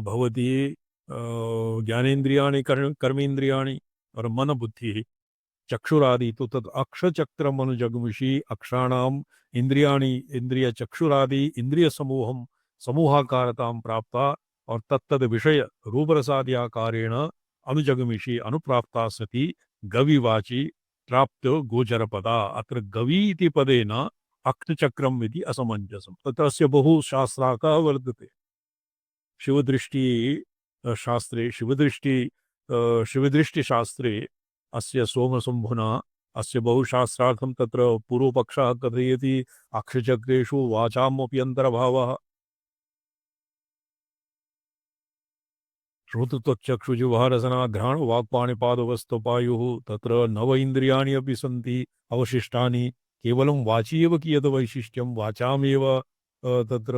भवति ज्ञानेन्द्रियाणि कर्मेन्द्रियाणि और मन बुद्धि चक्षुरादि तो तद अक्षचक्रम अनुजगमिषि अक्षाणाम इंद्रियाणि इंद्रिय चक्षुरादि इंद्रिय समूहम समूहाकारतां प्राप्ता और तत्तद विषय रूपरसाद्याकारेण अनुजगमिषि अनुप्राप्ता सति गविवाचि प्राप्त गोचरपदा अत्र गवी इति पदेन अक्षचक्रम इति असमंजसम तत्रस्य बहु शास्त्राः वर्तते शिवदृष्टि शास्त्रे शिवदृष्टिशास्त्रे अस्य सोमशंभुना अस्य बहुशास्त्रार्थं तत्र पूर्वपक्षः कथयति अक्षचक्रेषु वाचामपि अन्तर्भावः श्रोतृत्वचक्षुजिह्वारसनाघ्राण वाक्पाणिपादवस्तुपायुः तत्र नव इन्द्रियाणि अपि सन्ति अवशिष्टानि केवलं वाचि एव कियत् वैशिष्ट्यं वाचामेव तत्र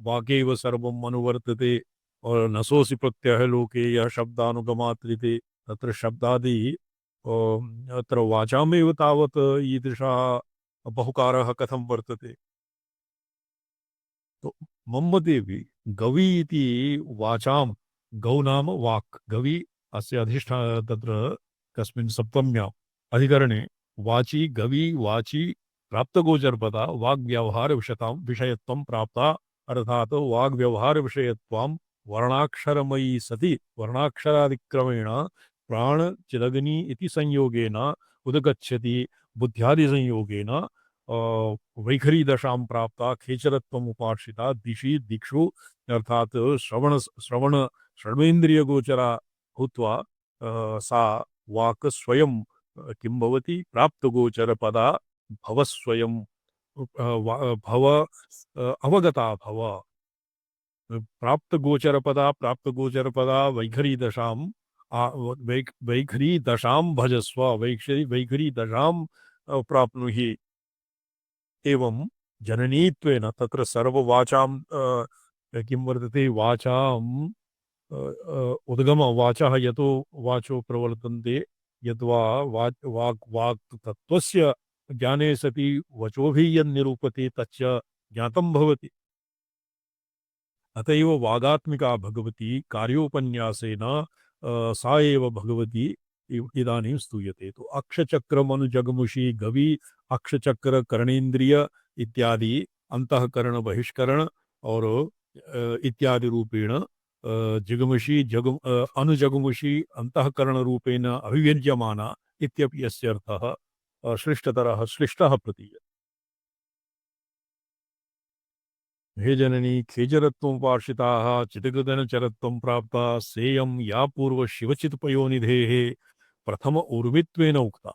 वागेव सर्वम् अनुवर्तते और नसोसि प्रत्ययः लोके यः शब्दानुगमात्रिते तत्र शब्दादि अत्र वाचामेव तावत् ईदृशः बहुकारः कथं वर्तते तो मम देवी गवी इति वाचां गौ नाम वाक् गवी अस्य अधिष्ठा तत्र कस्मिन् सप्तम्याम् अधिकरणे वाची गवी वाची प्राप्तगोचरपदा वाग्व्यवहार विषयत्वं प्राप्ता अर्थात वाग्व्यवहार विषयत्वं वर्णाक्षरमयी सति वर्णाक्षरादिक्रमेण प्राणचिदग्नि इति संयोगेन उदगच्छति बुद्ध्यादिसंयोगेन वैखरी दशां प्राप्ता खेचरत्वम् उपार्षिता दिशि दिक्षु अर्थात श्रवण श्रवणेन्द्रिय गोचरा भूत्वा सा वाक् स्वयं किं भवति प्राप्त गोचर पदा भव स्वयं भव अवगता भव प्राप्त गोचर पदा वैखरी दशां वैखरी दशां भजस्व वैखरी दशां प्राप्नुहि एवं जननीत्वेन तत्र सर्ववाचां किं वर्तते वाचां उद्गम वाचः यतो वाचो प्रवर्तन्ते यद्वा वाक् तत्त्वस्य ज्ञाने सति वचोभिः यन्निरूपते तच्च ज्ञातं भवति अतएव वागात्मिका भगवती कार्योपन्यासेन सा एव भगवती इदानीं स्तूयते तो अक्षचक्रमनुजगमुषी गवी अक्षचक्र कर्णेन्द्रिय इत्यादि अंतःकरण बहिष्करण और इत्यादि रूपेण जगमुषी अनुजगमुषी अंतःकरण रूपेण अभिव्यज्यमाना इत्यपि अस्य अर्थः श्लिष्टः प्रतीयते हे जननी खेचरत्वमुपार्षिताः चितकृतनचरत्वं प्राप्ता सेयं या पूर्व शिवचित्पयोनिधेः प्रथम ऊर्मित्वेन उक्ता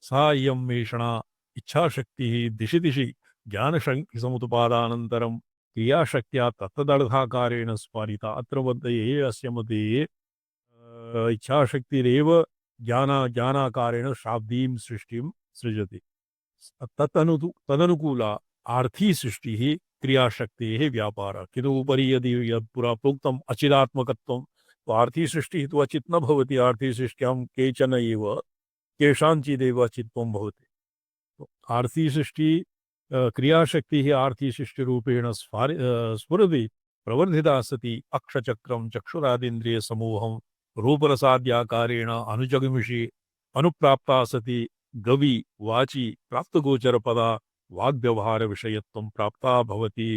सा इयं मेषणा इच्छाशक्तिः दिशि दिशि ज्ञानशक्तिसमुत्पादानन्तरं क्रियाशक्त्या तत्तदर्थाकारेण स्मारिता अत्र मध्ये अस्य मध्ये इच्छाशक्तिरेव ज्ञानाकारेण शाब्दीं सृष्टिं सृजति तदनुकूला आर्थी सृष्टिः क्रियाशक्तेः व्यापारः किन्तु उपरि यदि पुरा प्रोक्तम् अचिदात्मकत्वं तो आर्थी सृष्टिः तु अचित् न भवति आर्थी सृष्ट्यां केचन एव केषाञ्चिदेव अचित्वं भवति आर्थी सृष्टि क्रियाशक्तिः आर्थी सृष्टिरूपेण स्फुरति प्रवर्धिता सति अक्षचक्रं चक्षुरादिन्द्रियसमूहं रूपरसाद्याकारेण अनुजगमिषि अनुप्राप्ता सति गवी वाची प्राप्तगोचरपदा वाग्व्यवहार विषयत्वं प्राप्ता भवति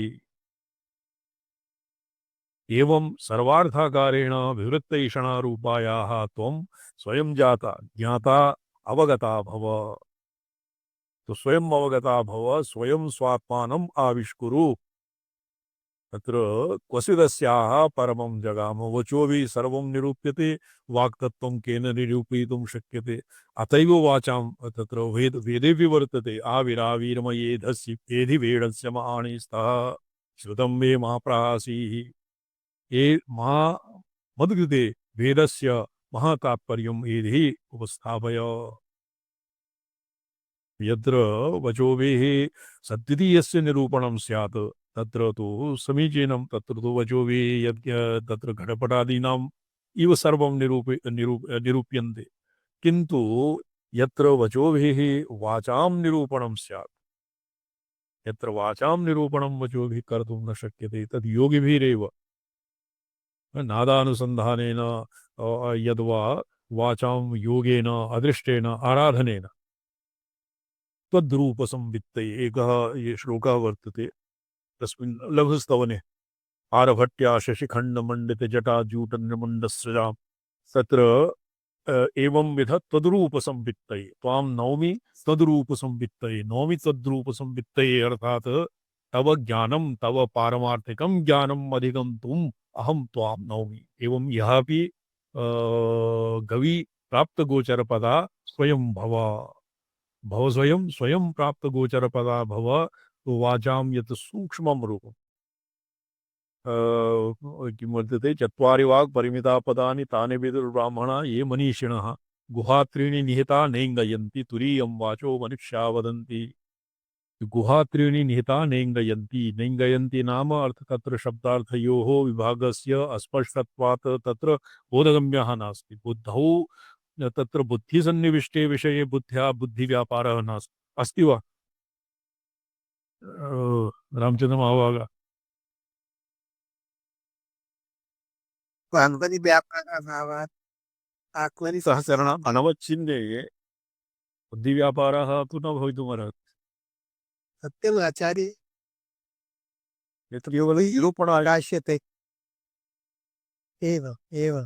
एवं सर्वार्थाकारेण विवृत्तैषणारूपायाः त्वं स्वयं जाता ज्ञाता अवगता भव तो स्वयं अवगता भव स्वयं स्वात्मानम् आविष्कुरु तत्र क्वचिदस्याः परमं जगाम वचोभिः सर्वं निरूप्यते वाक्तत्वं केन निरूपयितुं शक्यते अतैव वाचां तत्र वेदेऽपि वर्तते आविराविर्मयेधस्य एधि वेडस्य महानि स्तः श्रुतं मे मा प्रहासीः ये मा मद्कृते वेदस्य महातात्पर्यम् एधि उपस्थापय यत्र वचोभिः सद्वितीयस्य निरूपणं स्यात् तत्र तु समीचीनं तत्र तु वचोभिः यद् तत्र घटपटादीनाम् इव सर्वं निरूप्यन्ते किन्तु यत्र वचोभिः वाचां निरूपणं स्यात् यत्र वाचां निरूपणं वचोभिः कर्तुं न शक्यते तद् योगिभिरेव नादानुसन्धानेन यद्वा वाचां योगेन अदृष्टेन आराधनेन तद्रूपसंवित्तये एकः ये श्लोकः वर्तते तस्मिन् लघुस्तवने आरभट्या शशिखण्डमण्डितजटाजूटनिर्मण्डस्रजां तत्र एवं विध तद्रूपसंवित्तये त्वां नौमि तद्रूपसंवित्तये नौमि तद्रूपसंवित्तये अर्थात तव ज्ञानं तव पारमार्थिकं ज्ञानम् अधिगन्तुम् अहं त्वां नौमि एवं यहापि गवि प्राप्तगोचरपदा स्वयं भव भव स्वयं स्वयं प्राप्तगोचरपदा भव वाचां यत् सूक्ष्मं रूपम् किं वर्तते चत्वारि वाक् परिमिता पदानि तानि विदुर्ब्राह्मणा ये मनीषिणः गुहात्रीणि निहिता नेङ्गयन्ति तुरीयं वाचो मनुष्या वदन्ति गुहात्रीणि निहिता नेङ्गयन्ति नेङ्गयन्ति नाम अर्थ तत्र शब्दार्थयोः विभागस्य अस्पष्टत्वात् तत्र बोधगम्यः नास्ति बुद्धौ तत्र बुद्धिसन्निविष्टे विषये बुद्ध्या बुद्धिव्यापारः नास्ति अस्ति वा रामचन्द्रमहाभागा वाङ्मनि व्यापाराभावात् आत्मनि सहस्रणाम् अनवच्छिन्ने बुद्धिव्यापारः तु न भवितुमर्हति सत्यम् आचार्य यत्र केवलं निरूपणाय काश्यते एव एव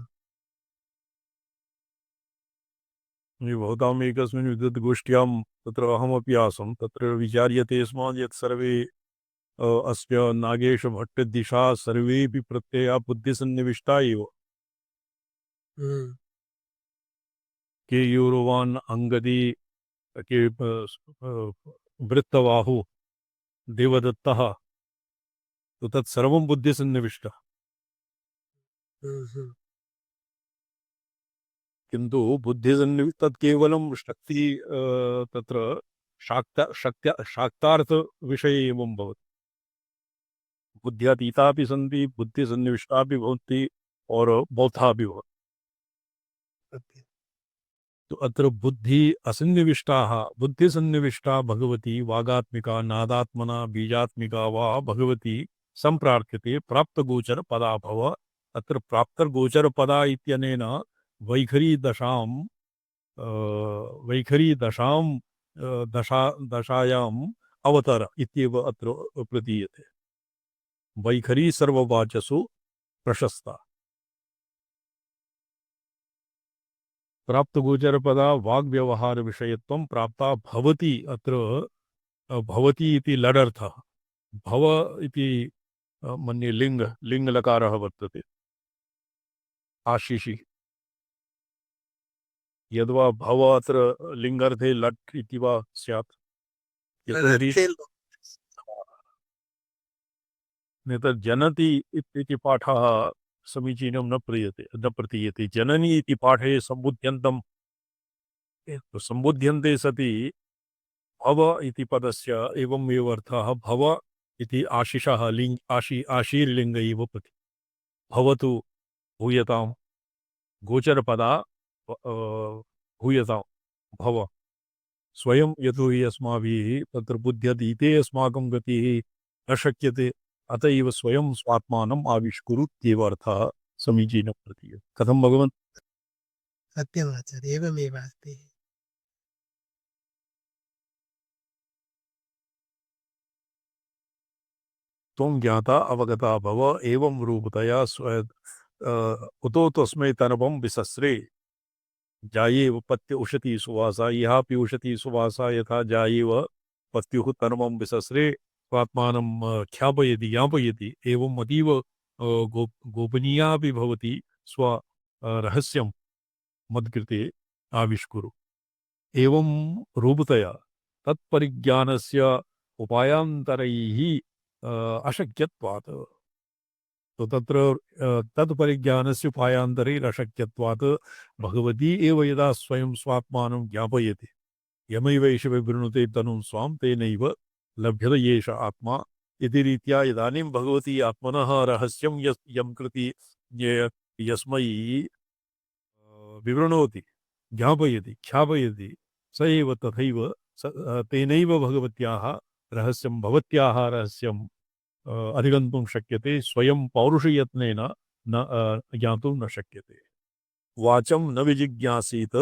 भवताम् एकस्मिन् विद्युद्गोष्ठ्यां तत्र अहमपि आसं तत्र विचार्यते स्म यत् सर्वे अस्य नागेशभट्टदिशा सर्वेपि प्रत्यया बुद्धिसन्निविष्टा एव केयूरवान् अंगदी के वृत्तवाहु देवदत्तः तो तत्सर्वं बुद्धिसन्निविष्टः किन्तु बुद्धिसन्निविष्ट तत् केवलं शक्ति तत्र शाक्तार्थ विषये एवं भवति बुद्ध्यातीतापि सन्ति बुद्धिसन्निविष्टापि भवन्ति और बौद्धापि भवन्ति तो अत्र बुद्धि असन्निविष्टाः बुद्धिसन्निविष्टा भगवती वागात्मिका नादात्मना बीजात्मिका वा भगवती संप्रार्थ्यते प्राप्तगोचरपदा भव अत्र प्राप्तगोचरपदा इत्यनेन वैखरीदशां दशायाम् अवतर इत्येव अत्र प्रतीयते वैखरी सर्ववाचसु प्रशस्ता प्राप्तगोचरपदा वाग्व्यवहार विषयत्वं प्राप्ता भवति अत्र भवति इति लडर्थः भव इति मन्ये लिङ्गलकारः वर्तते आशिषि यद्वा भव अत्र लिङ्गार्थे लट् इति वा स्यात् नेतत् जनति इति पाठः समीचीनं न प्रतीयते जननी इति पाठे सम्बुध्यन्तं सम्बुध्यन्ते सति भव इति पदस्य एवमेव अर्थः भव इति आशिषः आशीर्लिङ्ग एव प्रति भवतु भूयतां गोचरपदा भूयतां भव स्वयं यतो हि अस्माभिः तत्र बुध्यति इति अस्माकं गतिः न शक्यते अत एव स्वयं स्वात्मानम् आविष्कुरुत्येव अर्थः समीचीनं प्रतीयते कथं भगवन् सत्यमाचार्य एवमेव अस्ति त्वं ज्ञाता अवगता भव एवं रूपतया उतो तस्मै तनवं विसस्रे जायेव पत्य उशती सुवासा यहापि उशती सुवासा यथा जायेव पत्युः तनवं विसस्रे स्वात्मानं ख्यापयति यापयति एवं अतीव गोपनीयापि भवति स्व रहस्यं मद्कृते आविष्कुरु एवं रूपतया तत्परिज्ञानस्य उपायान्तरैः अशक्यत्वात् तो तत्र तत्परिज्ञानस्य उपायान्तरैरशक्यत्वात् भगवती एव यदा स्वयं स्वात्मानं ज्ञापयति यमैव एष विवृणुते तनुं स्वां तेनैव लभ्यते येष आत्मा इति रीत्या इदानीं भगवती आत्मनः रहस्यं यं कृति यस्मै विवृणोति ज्ञापयति ख्यापयति स एव तथैव तेनैव भगवत्याः रहस्यं भवत्याः रहस्यं अधिगन्तुं शक्यते स्वयं पौरुषयत्नेन ज्ञातुं न शक्यते। वाचं न विजिज्ञासीत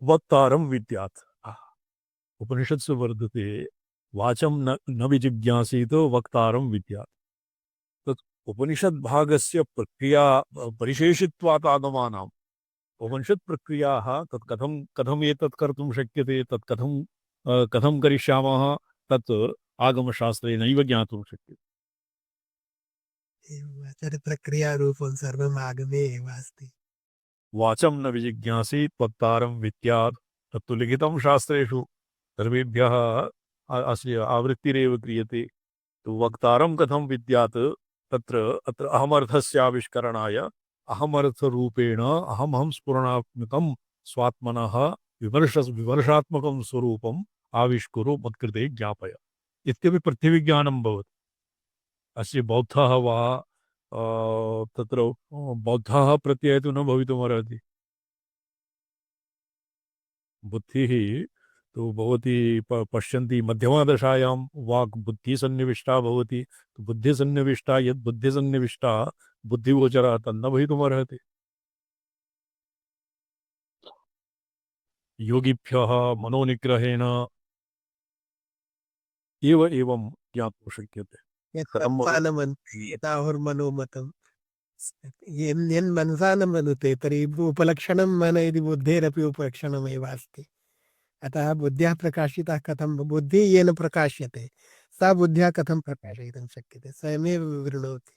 वक्तारं विद्यात्। उपनिषत्सु वर्तते वाचं न विजिज्ञासीत वक्तारं विद्यात्। तत् उपनिषद्भागस्य प्रक्रिया परिशेषित्वात् आगमानाम् उपनिषत् प्रक्रियाः तत् कथम् एतत् कर्तुं शक्यते, तत् कथं करिष्यामः, तत् आगमशास्त्रे नैव ज्ञातुं शक्यते। एवम् आचार्य, प्रक्रियारूपं सर्वम् आगमे एव अस्ति। वाचं न विजिज्ञासीत् वक्तारं विद्यात्। तत्तु लिखितं शास्त्रेषु सर्वेभ्यः अस्य आवृत्तिरेव क्रियते। तु वक्तारं कथं विद्यात्, अत्र अहमर्थस्य आविष्करणाय अहमर्थरूपेण अहमहं स्फुरणात्मकं स्वात्मनः विमर्शात्मकं स्वरूपम् आविष्कुरु मत्कृते ज्ञापय इत्यपि पृथ्वीज्ञानं भवति। अस्य बौद्धः वा तत्र बौद्धः प्रत्ययः तु न भवितुमर्हति। बुद्धिः तु भवति पश्यन्ति मध्यमादशायां वाक् बुद्धिसन्निविष्टा भवति। बुद्धिसन्निविष्टा यद् बुद्धिसन्निविष्टा बुद्धिगोचरः तन्न भवितुमर्हति। योगिभ्यः मनोनिग्रहेण एव एवं ज्ञातुं शक्यते। मनोमतं यन्मनसा न मनुते तर्हि उपलक्षणं मन यदि बुद्धेरपि उपलक्षणमेव अस्ति। अतः बुद्ध्याः प्रकाशितः कथं बुद्धिः येन प्रकाश्यते सा बुद्ध्या कथं प्रकाशयितुं शक्यते, स्वयमेव विवृणोति।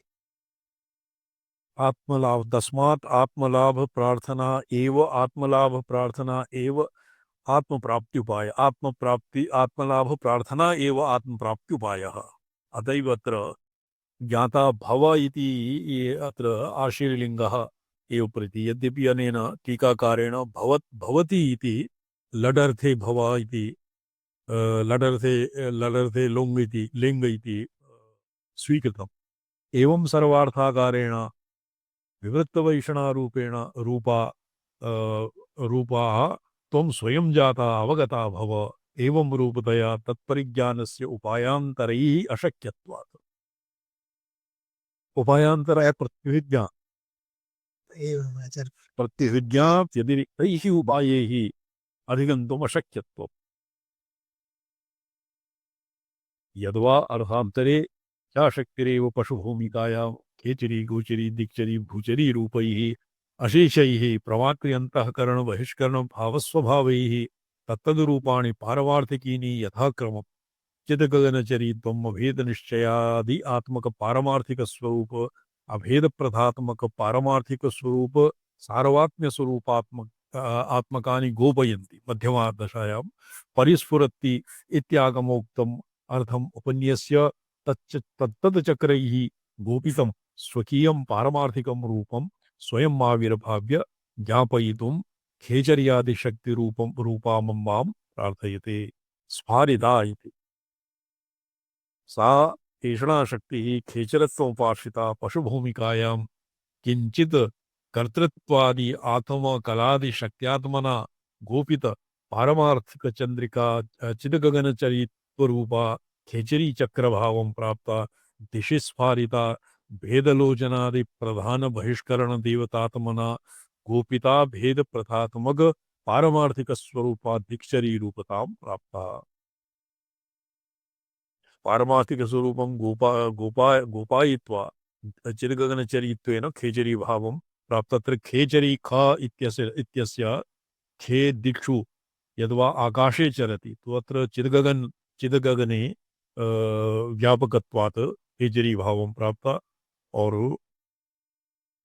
आत्मलाभ तस्मात् आत्मलाभ प्रार्थना एव आत्मप्राप्त्युपाय आत्मलाभ प्रार्थना एव आत्मप्राप्त्युपायः। अतएव अत्र ज्ञाता भव इति अत्र आशीर्लिङ्गः एव प्रति। यद्यपि अनेन टीकाकारेण भवति इति लडर्थे भव इति लडर्थे लोङ् इति लिङ्ग इति स्वीकृतम्। एवं सर्वार्थाकारेण विवृत्तवैषणारूपेण रूपाः त्वं स्वयं जाता अवगता भव एवं रूपतया तत्परिज्ञानस्य उपायान्तरैः अशक्यत्वात्। उपायान्तरः प्रत्यभिज्ञा एवम् आचार्य, प्रत्यभिज्ञात्यतिरिक्तैः उपायैः अधिगन्तुम् अशक्यत्वम्। यद्वा अर्थान्तरे च शक्तिरेव पशुभूमिकायां खेचरी गोचरी दिक्चरी भूचरी रूपैः अशेषैः प्रमाक्रियन्तःकरण बहिष्करण भावस्वभावैः तत्तद्रूपाणि पारमार्थिकीनि यथाक्रमम् चिदगगनचरी त्वम् अभेदनिश्चयादि आत्मक पारमार्थिक स्वरूप अभेद प्रधात्मक पारमार्थिक स्वरूप सार्वात्म्य स्वरूपात्मक आत्मकानि गोपयन्ति मध्यमादशायां परिस्फुरति इत्यागमोक्तम् अर्थम् उपन्यस्य तत्तच्चक्रैः गोपितं स्वकीयं पारमार्थिकं रूपं स्वयम् आविर्भाव्य ज्ञापयितुं रूपामं प्रार्थयते। स्फारिता इति सा एषणा शक्तिः खेचरत्वमुपाश्रिता पशुभूमिकायां किञ्चित् कर्तृत्वादि आत्मकलादिशक्त्यात्मना गोपित पारमार्थिकचन्द्रिका चिदगगनचरित्वरूपा खेचरी चक्रभावं प्राप्ता दिशि स्फारिता भेदलोचनादि प्रधान बहिष्करण देवतात्मना गोपिता भेद प्रथात्मक पारमार्थिक स्वरूपा दिक्षरी रूपतां प्राप्ता। पारमार्थिक स्वरूपं गोपायित्वा चिरगगनचरित्वेन खेचरी भावं प्राप्त। तत्र खेचरी ख इत्यस्य खे दिक्षु यद्वा आकाशे चरति तो अत्र चिदगगने व्यापकत्वात् खेचरी भावं प्राप्त। और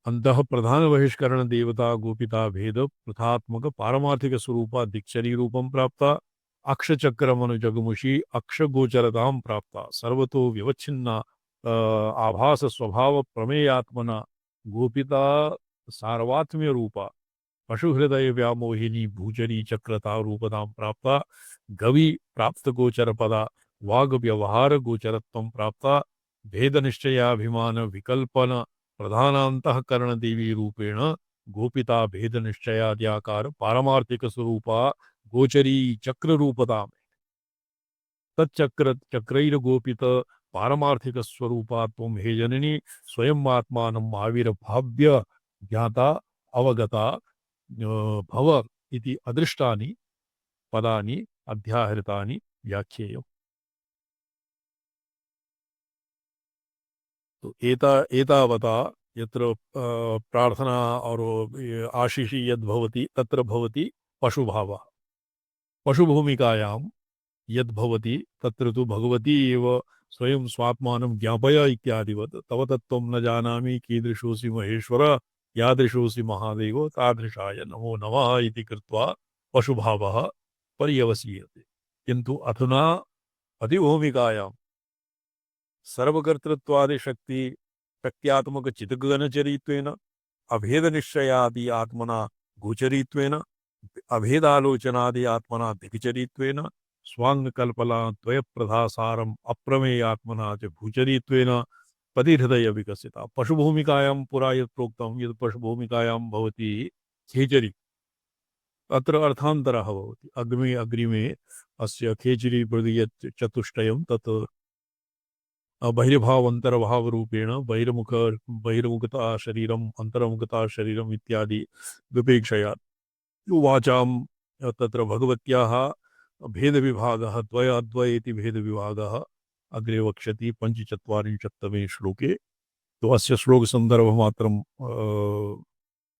अंतः प्रधान बहिष्करण देवता गोपिता भेद प्रथात्मक पारमार्थिक स्वरूपा दिक्षरी रूपं प्राप्ता। अक्षचक्रमनुजगमुषी अक्षगोचरतां प्राप्ता सर्वतो व्यवच्छिन्ना आभास स्वभाव प्रमेयात्मना गोपिता सार्वात्म्य रूपा पशुहृदय व्यामोहिनी भूचरी चक्रता रूपतां प्राप्ता। गवि प्राप्त गोचर पदा वाग व्यवहार गोचरत्वं प्राप्ता। भेद निश्चयाभिमान विकल्पन प्रधानान्तःकरण देवी रूपेण गोपिता भेद निश्चयाद्याकार पारमार्थिक स्वरूपा गोचरी चक्र रूपता। तच्चक्रैर्गोपित पारमार्थिक स्वरूपात्वं हे जननी स्वयं आत्मानं आविर्भाव्य ज्ञाता अवगता भव इति अदृष्टानि पदानि अध्याहृतानि व्याख्येयम्। तो एतावता यत्र प्रार्थना और ये आशिषि यद् भवति तत्र भवति पशुभावः। पशुभूमिकायां यद् भवति तत्र तु भगवती एव स्वयं स्वात्मानं ज्ञापय इत्यादिवत् तव तत्त्वं न जानामि कीदृशोऽसि महेश्वर यादृशोऽसि महादेव तादृशाय नमो नमः इति कृत्वा पशुभावः पर्यवसीयते। किन्तु अधुना अतिभूमिकायां सर्वकर्तृत्वादिशक्ति शक्त्यात्मकचिद्गणचरीत्वेन अभेदनिश्चयादि आत्मना गोचरीत्वेन अभेदालोचनादि आत्मना दिग्चरीत्वेन स्वाङ्गकल्पना द्वयप्रधासारम् अप्रमेयात्मना च भूचरीत्वेन पतिहृदय विकसिता। पशुभूमिकायां पुरा यत् प्रोक्तं यत् पशुभूमिकायां भवति खेचरी अत्र अर्थान्तरः भवति अग्रिमे अस्य खेचरी प्रति यत् चतुष्टयं तत् बहिर्भाव अंतर्भाव रूपेण बहिर्मुखता शरीरम अंतर्मुखता शरीरम इत्यादि विपेक्षया वाचाम तत्र भगवत्याः भेदविभागः द्वय इति भेदविभागः अग्रे वक्ष्यति 45तमे श्लोके। तो अस्य श्लोक सन्दर्भमात्रं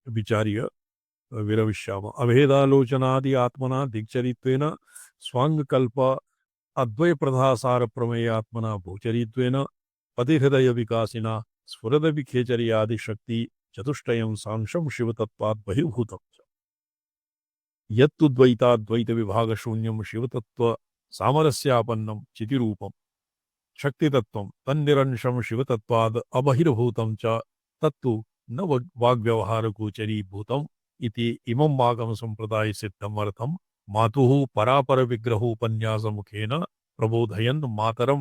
विचार्य विरमिष्यामः। अभेदालोचनादि आत्मना दिग्चरित्वेन स्वाङ्गकल्प अद्वय प्रधासार प्रमेयात्मना भूचरीत्वेन पतिहृदय विकासिना स्फुरदविखेचर्यादि शक्ति चतुष्टयं सांशं शिवतत्त्वात् बहिर्भूतम् यत्तु द्वैताद्वैत विभाग शून्यं शिवतत्त्व सामरस्यापन्नं चितिरूपं शक्तितत्त्वं तन्निरंशं शिवतत्त्वाद् अबहिर्भूतं च तत्तु न वाग्व्यवहारगोचरीभूतम् इति इमं आगम संप्रदाय सिद्धम् अर्थं मातुः परापर विग्रहोपन्यासमुखेन प्रबोधयन् मातरं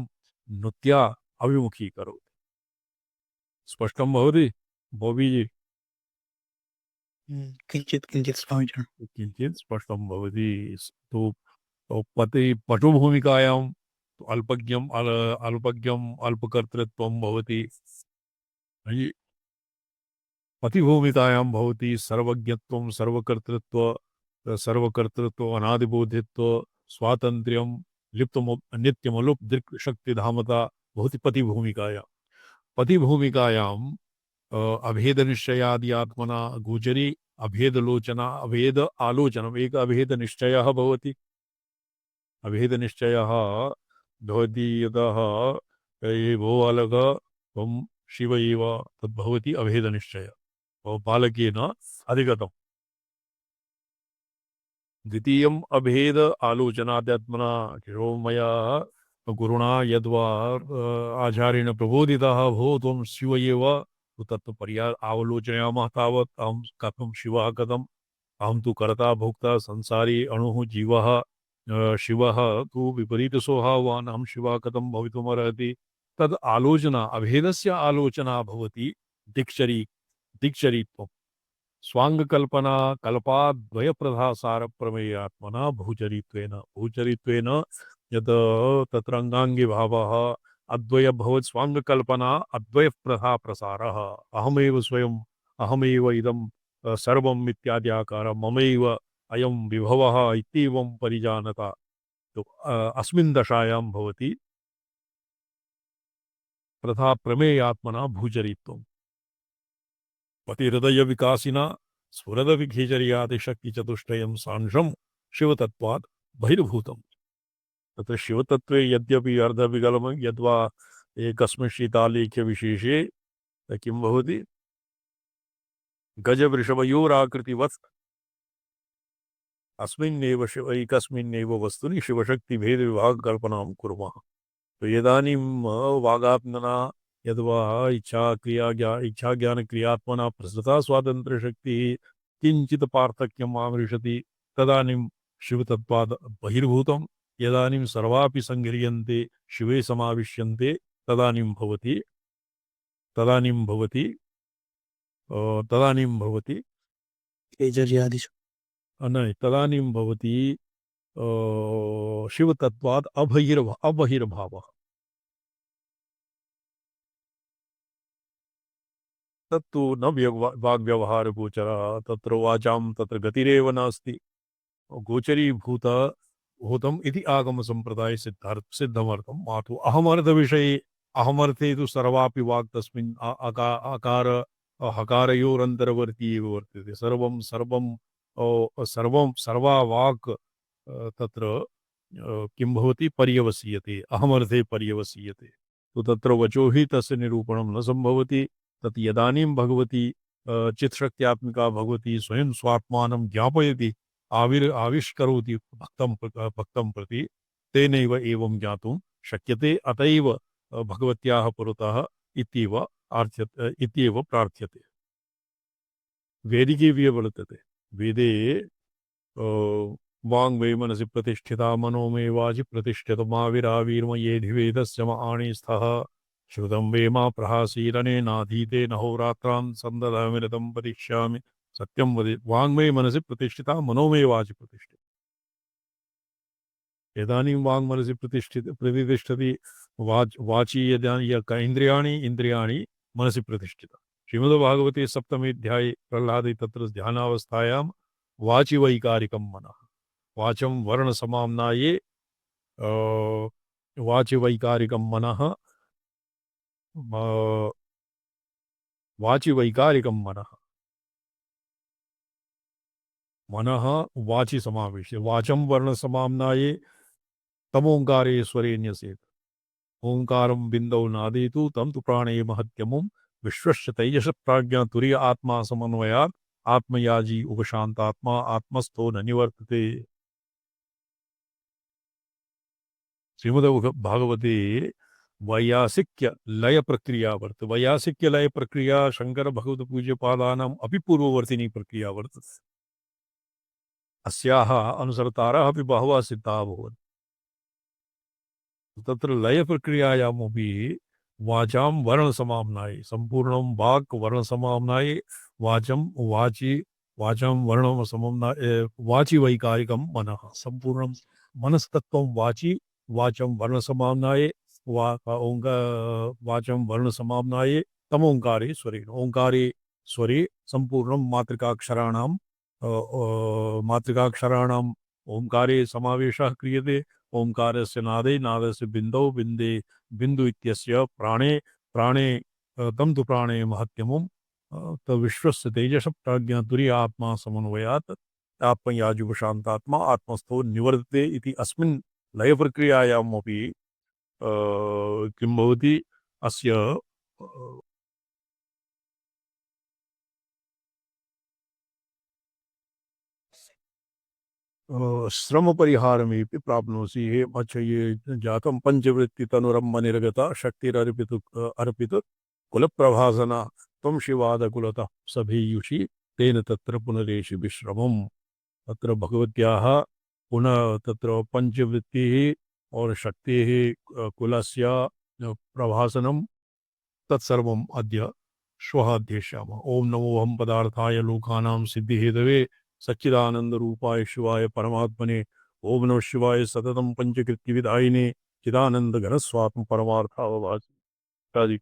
नुत्या अभिमुखीकरोति। स्पष्टं भवति बॉबी जी? किंचित किंचित स्वामीचरण। किंचित स्पष्टं भवति। तो पति पटुभूमिकायां तो अल्पज्ञम् अल्पकर्तृत्वं भवति। पतिभूमिकायां भवति सर्वज्ञत्वं सर्वकर्तृत्व अनादिबोधित्व स्वातंत्र्यं लिप्तम नित्यमलुप दृक् शक्तिधामता भवति पतिभूमिकायां अभेद निश्चयादि आत्मना गोचरी अभेदलोचना अभेद आलोचनम् एक अभेद निश्चयः भवति। अभेद निश्चयः भवति यतः ये भो अलग त्वं शिव एव तद्भवति अभेद निश्चय बालकेन अधिगतम्। द्वितीयम् अभेद आलोचनाद्यात्मना शिरोमया गुरुणा यद्वा आचार्येण प्रबोधितः भो त्वं शिव एव तत्पर्या अवलोचयामः तावत् अहं कथं शिवः कथम् अहं तु कर्ता भोक्ता संसारी अणुः जीवः शिवः तु विपरीतस्वभाववान् अहं शिवः कथं भवितुमर्हति तद् आलोचना अभेदस्य आलोचना भवति दिक्चरीत्वम् स्वाङ्गकल्पना कल्पाद्वयप्रधासार प्रमेयात्मना भूचरीत्वेन यत् तत्र अंगांगे भावः अद्वय भवत् स्वाङ्गकल्पना अद्वयप्रधा प्रसारः अहमेव स्वयं अहमेव इदं सर्वम् इत्यादि आकार ममैव अयं विभवः इत्येवं परिजानता। तो अस्मिन् दशायां भवति प्रथा प्रमेयात्मना भूचरीत्वम् पतिहृदय विकासिना स्फुरद विखेचर्यादि शक्ति चतुष्टयं सांशं शिवतत्त्वात् बहिर्भूतम्। तत्र शिवतत्त्वे यद्यपि अर्धविकल्पं यद्वा एकस्मिंश्चित् आलेख्य विशेषे किं भवति गजवृषभयोराकृतिवत् अस्मिन्नेव शिव एकस्मिन्नेव वस्तुनि शिवशक्तिभेदविभागकल्पनां कुर्मः। तो इदानीं वागात्मना यद्वा इच्छा ज्ञान क्रियात्मना प्रसृता स्वातंत्र्यशक्तिः किंचित पार्थक्यम् आमृशति तदानीं शिवतत्त्वात् बहिर्भूतं यदानीं सर्वापि संगृह्यन्ते शिवे समाविश्यन्ते तदानीं भवति केजर्यादिषु न तदानीं भवति शिवतत्त्वात् अबहिर्भावः तत्तु न वाग्व्यवहारगोचरः तत्र वाचां तत्र गतिरेव नास्ति गोचरीभूत भूतम् इति आगमसम्प्रदाये सिद्धमर्थं मातु अहमर्थविषये अहमर्थे तु सर्वापि वाक् तस्मिन् अकार हकारयोरन्तर्वर्ती एव वर्तते सर्वं सर्वं सर्वं सर्वा वाक् तत्र किं भवति पर्यवसीयते अहमर्थे पर्यवसीयते तो तत्र वचो हि तस्य निरूपणं न सम्भवति तत् यदानीं भगवती चित्शक्त्यात्मिका भगवती स्वयं स्वात्मानं ज्ञापयति आविष्करोति भक्तं प्रति तेनैव एवं ज्ञातुं शक्यते अतएव भगवत्याः पुरतः इत्येव प्रार्थ्यते वेदिके वर्तते वेदे वाङ् मनसि प्रतिष्ठिता मनो मे वाचि प्रतिष्ठितमाविराविर्मयेधि वेदस्य माणि स्तः श्रुतं वेमा प्रहासीरनेनाधीतेन होरात्रां सन्दधामिरतं पतिष्यामि सत्यं वदे वाङ्मये मनसि प्रतिष्ठिता मनो मे वाचि प्रतिष्ठिता यदानीं वाङ् मनसि प्रतिष्ठति वाची इन्द्रियाणि मनसि प्रतिष्ठिता श्रीमद्भागवते सप्तमेऽध्याये प्रह्लादे तत्र ध्यानावस्थायां वाचि वैकारिकं मनः वाचं वर्णसमाम्नाये वाचि वैकारिकं मनः वाचि वैकारिकं मनः मनः वाचि समावेश्य वाचं वर्णसमाम्नाये तमोङ्कारे स्वरे न्यसेत् ओङ्कारं बिन्दौ नादेतु तं तु प्राणे महत्यमुं विश्वस्य तैजस प्राज्ञा तुरीय आत्मा समन्वयात् आत्मयाजी उपशांतात्मा आत्मस्थो न निवर्तते श्रीमद् भागवते वैयासिक्य लय प्रक्रिया वर्तते वैयासिक्य लय प्रक्रिया शंकर भगवत पूज्य पादानाम् अपि पूर्ववर्तिनी प्रक्रिया वर्तते अस्याः अनुसरतारः अपि बहवः सिद्धाः भवन्ति तत्र लय प्रक्रियायामपि वाचां वर्णसमाम्नाये सम्पूर्णं वाक् वर्णसमाम्नाये वाचां वर्णसमाम्नाये वाचि वैकारिकं मनः सम्पूर्णं मनस्तत्त्वं वाचि वाचं वर्णसमाम्नाये वाचं वर्णसमाम्नाये तमोङ्कारे स्वरे ओङ्कारे स्वरे सम्पूर्णं मातृकाक्षराणाम् ओङ्कारे समावेशः क्रियते ओङ्कारस्य नादे नादस्य बिन्दौ बिन्दु इत्यस्य प्राणे तं तु प्राणे महत्यमुं विश्वस्य तेजस प्राज्ञा तुरीय आत्मा समन्वयात् आत्मयाजुपशान्तात्मा आत्मस्थो निवर्तते इति अस्मिन् लय प्रक्रियायामपि किं भवति अस्य श्रमपरिहारमेपि प्राप्नोसि हे मच्छये जातं पञ्चवृत्तितनुरम्ब निर्गता अर्पित कुलप्रभासना त्वं शिवादकुलतः सभेयुषि तेन तत्र पुनरेषि विश्रमम् तत्र भगवत्याः पुनः तत्र पञ्चवृत्तिः और शक्तेः कुलस्य प्रभासनं तत्सर्वम् अद्य श्वः अध्येष्यामः ओम नमो हम पदार्थाय लोकानां सिद्धिहेतवे सच्चिदानन्दरूपाय शिवाय परमात्मने ओम नमः शिवाय सततं पंचकृत्यविदायिने चिदानन्दघनस्वात्म परमार्थावभासि